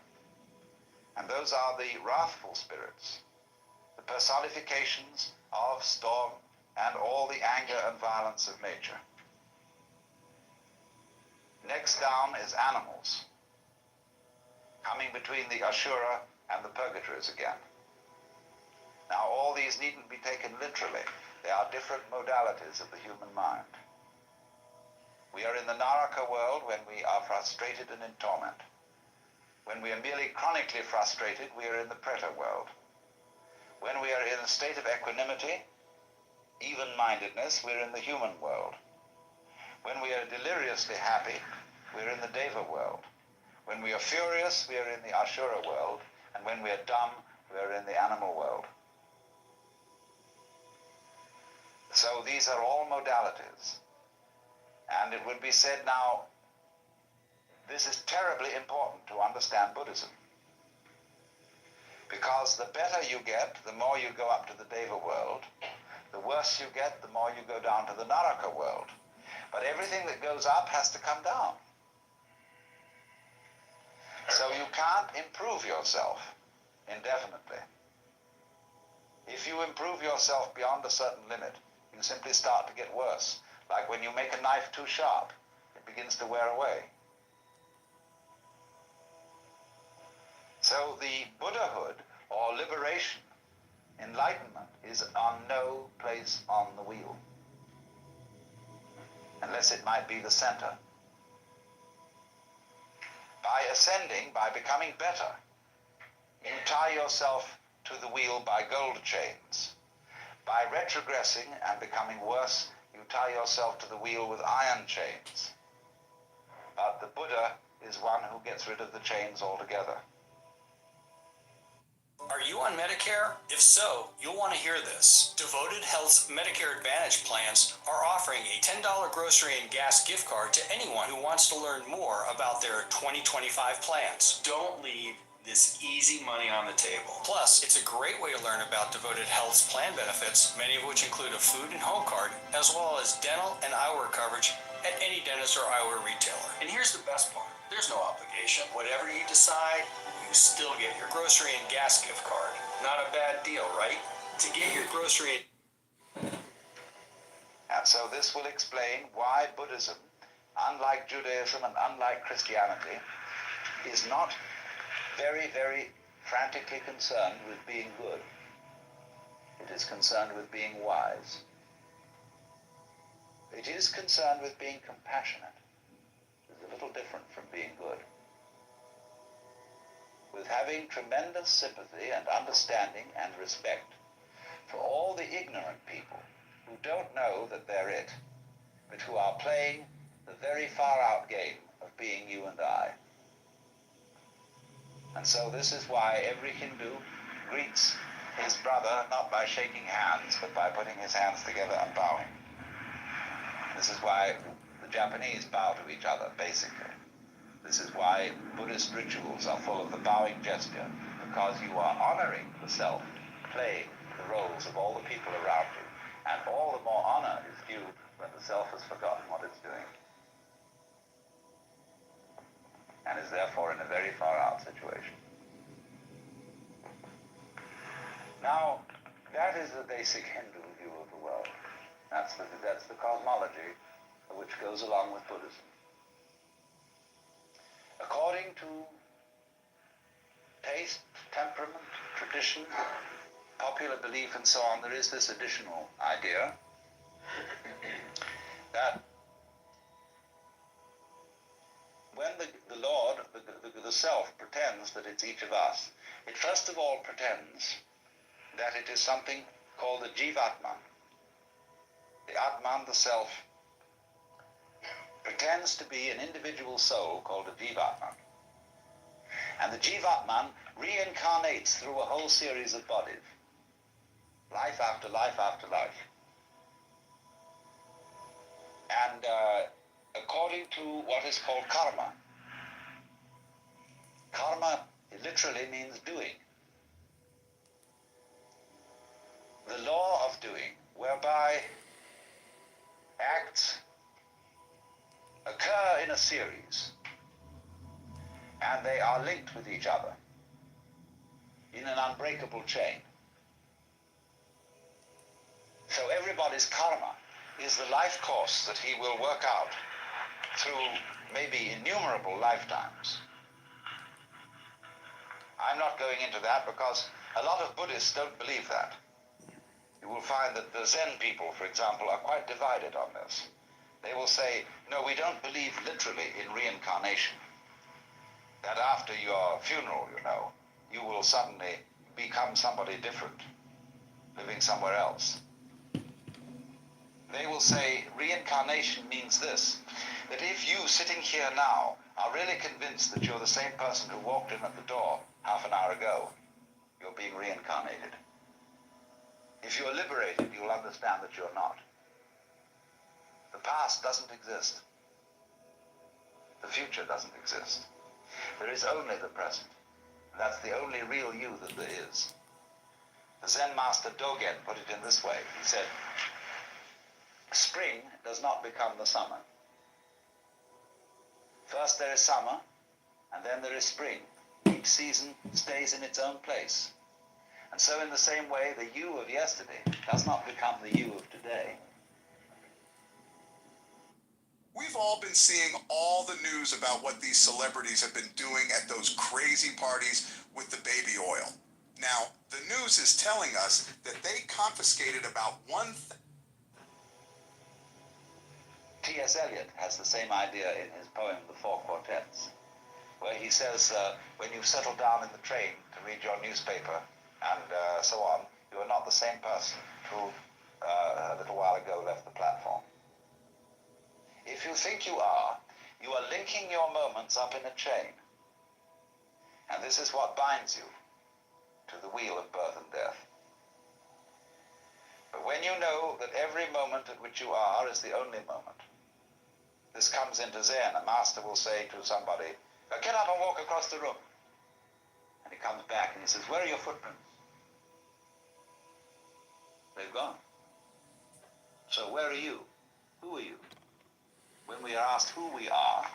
and those are the wrathful spirits, the personifications of storm and all the anger and violence of nature. Next down is animals, coming between the Ashura and the purgatories again. Now, all these needn't be taken literally. They are different modalities of the human mind. We are in the Naraka world when we are frustrated and in torment. When we are merely chronically frustrated, we are in the Preta world. When we are in a state of equanimity, even-mindedness, we're in the human world. When we are deliriously happy, we're in the Deva world. When we are furious, we are in the Ashura world. And when we are dumb, we are in the animal world. So these are all modalities. And it would be said now, this is terribly important to understand Buddhism. Because the better you get, the more you go up to the Deva world. The worse you get, the more you go down to the Naraka world. But everything that goes up has to come down. So you can't improve yourself indefinitely. If you improve yourself beyond a certain limit, you simply start to get worse. Like when you make a knife too sharp, it begins to wear away. So the Buddhahood, or liberation, enlightenment, is on no place on the wheel. Unless it might be the center. By ascending, by becoming better, you tie yourself to the wheel by gold chains. By retrogressing and becoming worse, you tie yourself to the wheel with iron chains. But the Buddha is one who gets rid of the chains altogether. Are you on Medicare? If so, you'll want to hear this. Devoted Health's Medicare Advantage plans are offering a $10 grocery and gas gift card to anyone who wants to learn more about their 2025 plans. Don't leave this easy money on the table. Plus, it's a great way to learn about Devoted Health's plan benefits, many of which include a food and home card, as well as dental and eyewear coverage at any dentist or eyewear retailer. And here's the best part. There's no obligation. Whatever you decide, you still get your grocery and gas gift card. Not a bad deal, right? To get your grocery. And so this will explain why Buddhism, unlike Judaism and unlike Christianity, is not very, very frantically concerned with being good. It is concerned with being wise. It is concerned with being compassionate. It's a little different from being good. With having tremendous sympathy and understanding and respect for all the ignorant people who don't know that they're it, but who are playing the very far-out game of being you and I. And so this is why every Hindu greets his brother not by shaking hands, but by putting his hands together and bowing. This is why the Japanese bow to each other, basically. This is why Buddhist rituals are full of the bowing gesture, because you are honoring the self, playing the roles of all the people around you, and all the more honor is due when the self has forgotten what it's doing, and is therefore in a very far-out situation. Now, that is the basic Hindu view of the world. That's the cosmology which goes along with Buddhism. According to taste, temperament, tradition, popular belief, and so on, there is this additional idea that when the Lord, the self, pretends that it's each of us, it first of all pretends that it is something called the Jivatman. The Atman, the self, pretends to be an individual soul called a Jivatman. And the Jivatman reincarnates through a whole series of bodies, life after life after life. And according to what is called karma, karma literally means doing. The law of doing, whereby acts occur in a series, and they are linked with each other in an unbreakable chain. So everybody's karma is the life course that he will work out through maybe innumerable lifetimes. I'm not going into that because a lot of Buddhists don't believe that. You will find that the Zen people, for example, are quite divided on this. They will say, no, we don't believe literally in reincarnation. That after your funeral, you will suddenly become somebody different, living somewhere else. They will say reincarnation means this, that if you sitting here now are really convinced that you're the same person who walked in at the door half an hour ago, you're being reincarnated. If you're liberated, you'll understand that you're not. The past doesn't exist. The future doesn't exist. There is only the present. That's the only real you that there is. The Zen master Dogen put it in this way. He said, spring does not become the summer. First there is summer, and then there is spring. Each season stays in its own place. And so in the same way, the you of yesterday does not become the you of today. We've all been seeing all the news about what these celebrities have been doing at those crazy parties with the baby oil. Now, the news is telling us that they confiscated about T.S. Eliot has the same idea in his poem, The Four Quartets, where he says, when you settle down in the train to read your newspaper and so on, you are not the same person who a little while ago left the platform. If you think you are linking your moments up in a chain. And this is what binds you to the wheel of birth and death. But when you know that every moment at which you are is the only moment, this comes into Zen. A master will say to somebody, get up and walk across the room. And he comes back and he says, where are your footprints? They've gone. So where are you? Who are you? When we are asked who we are,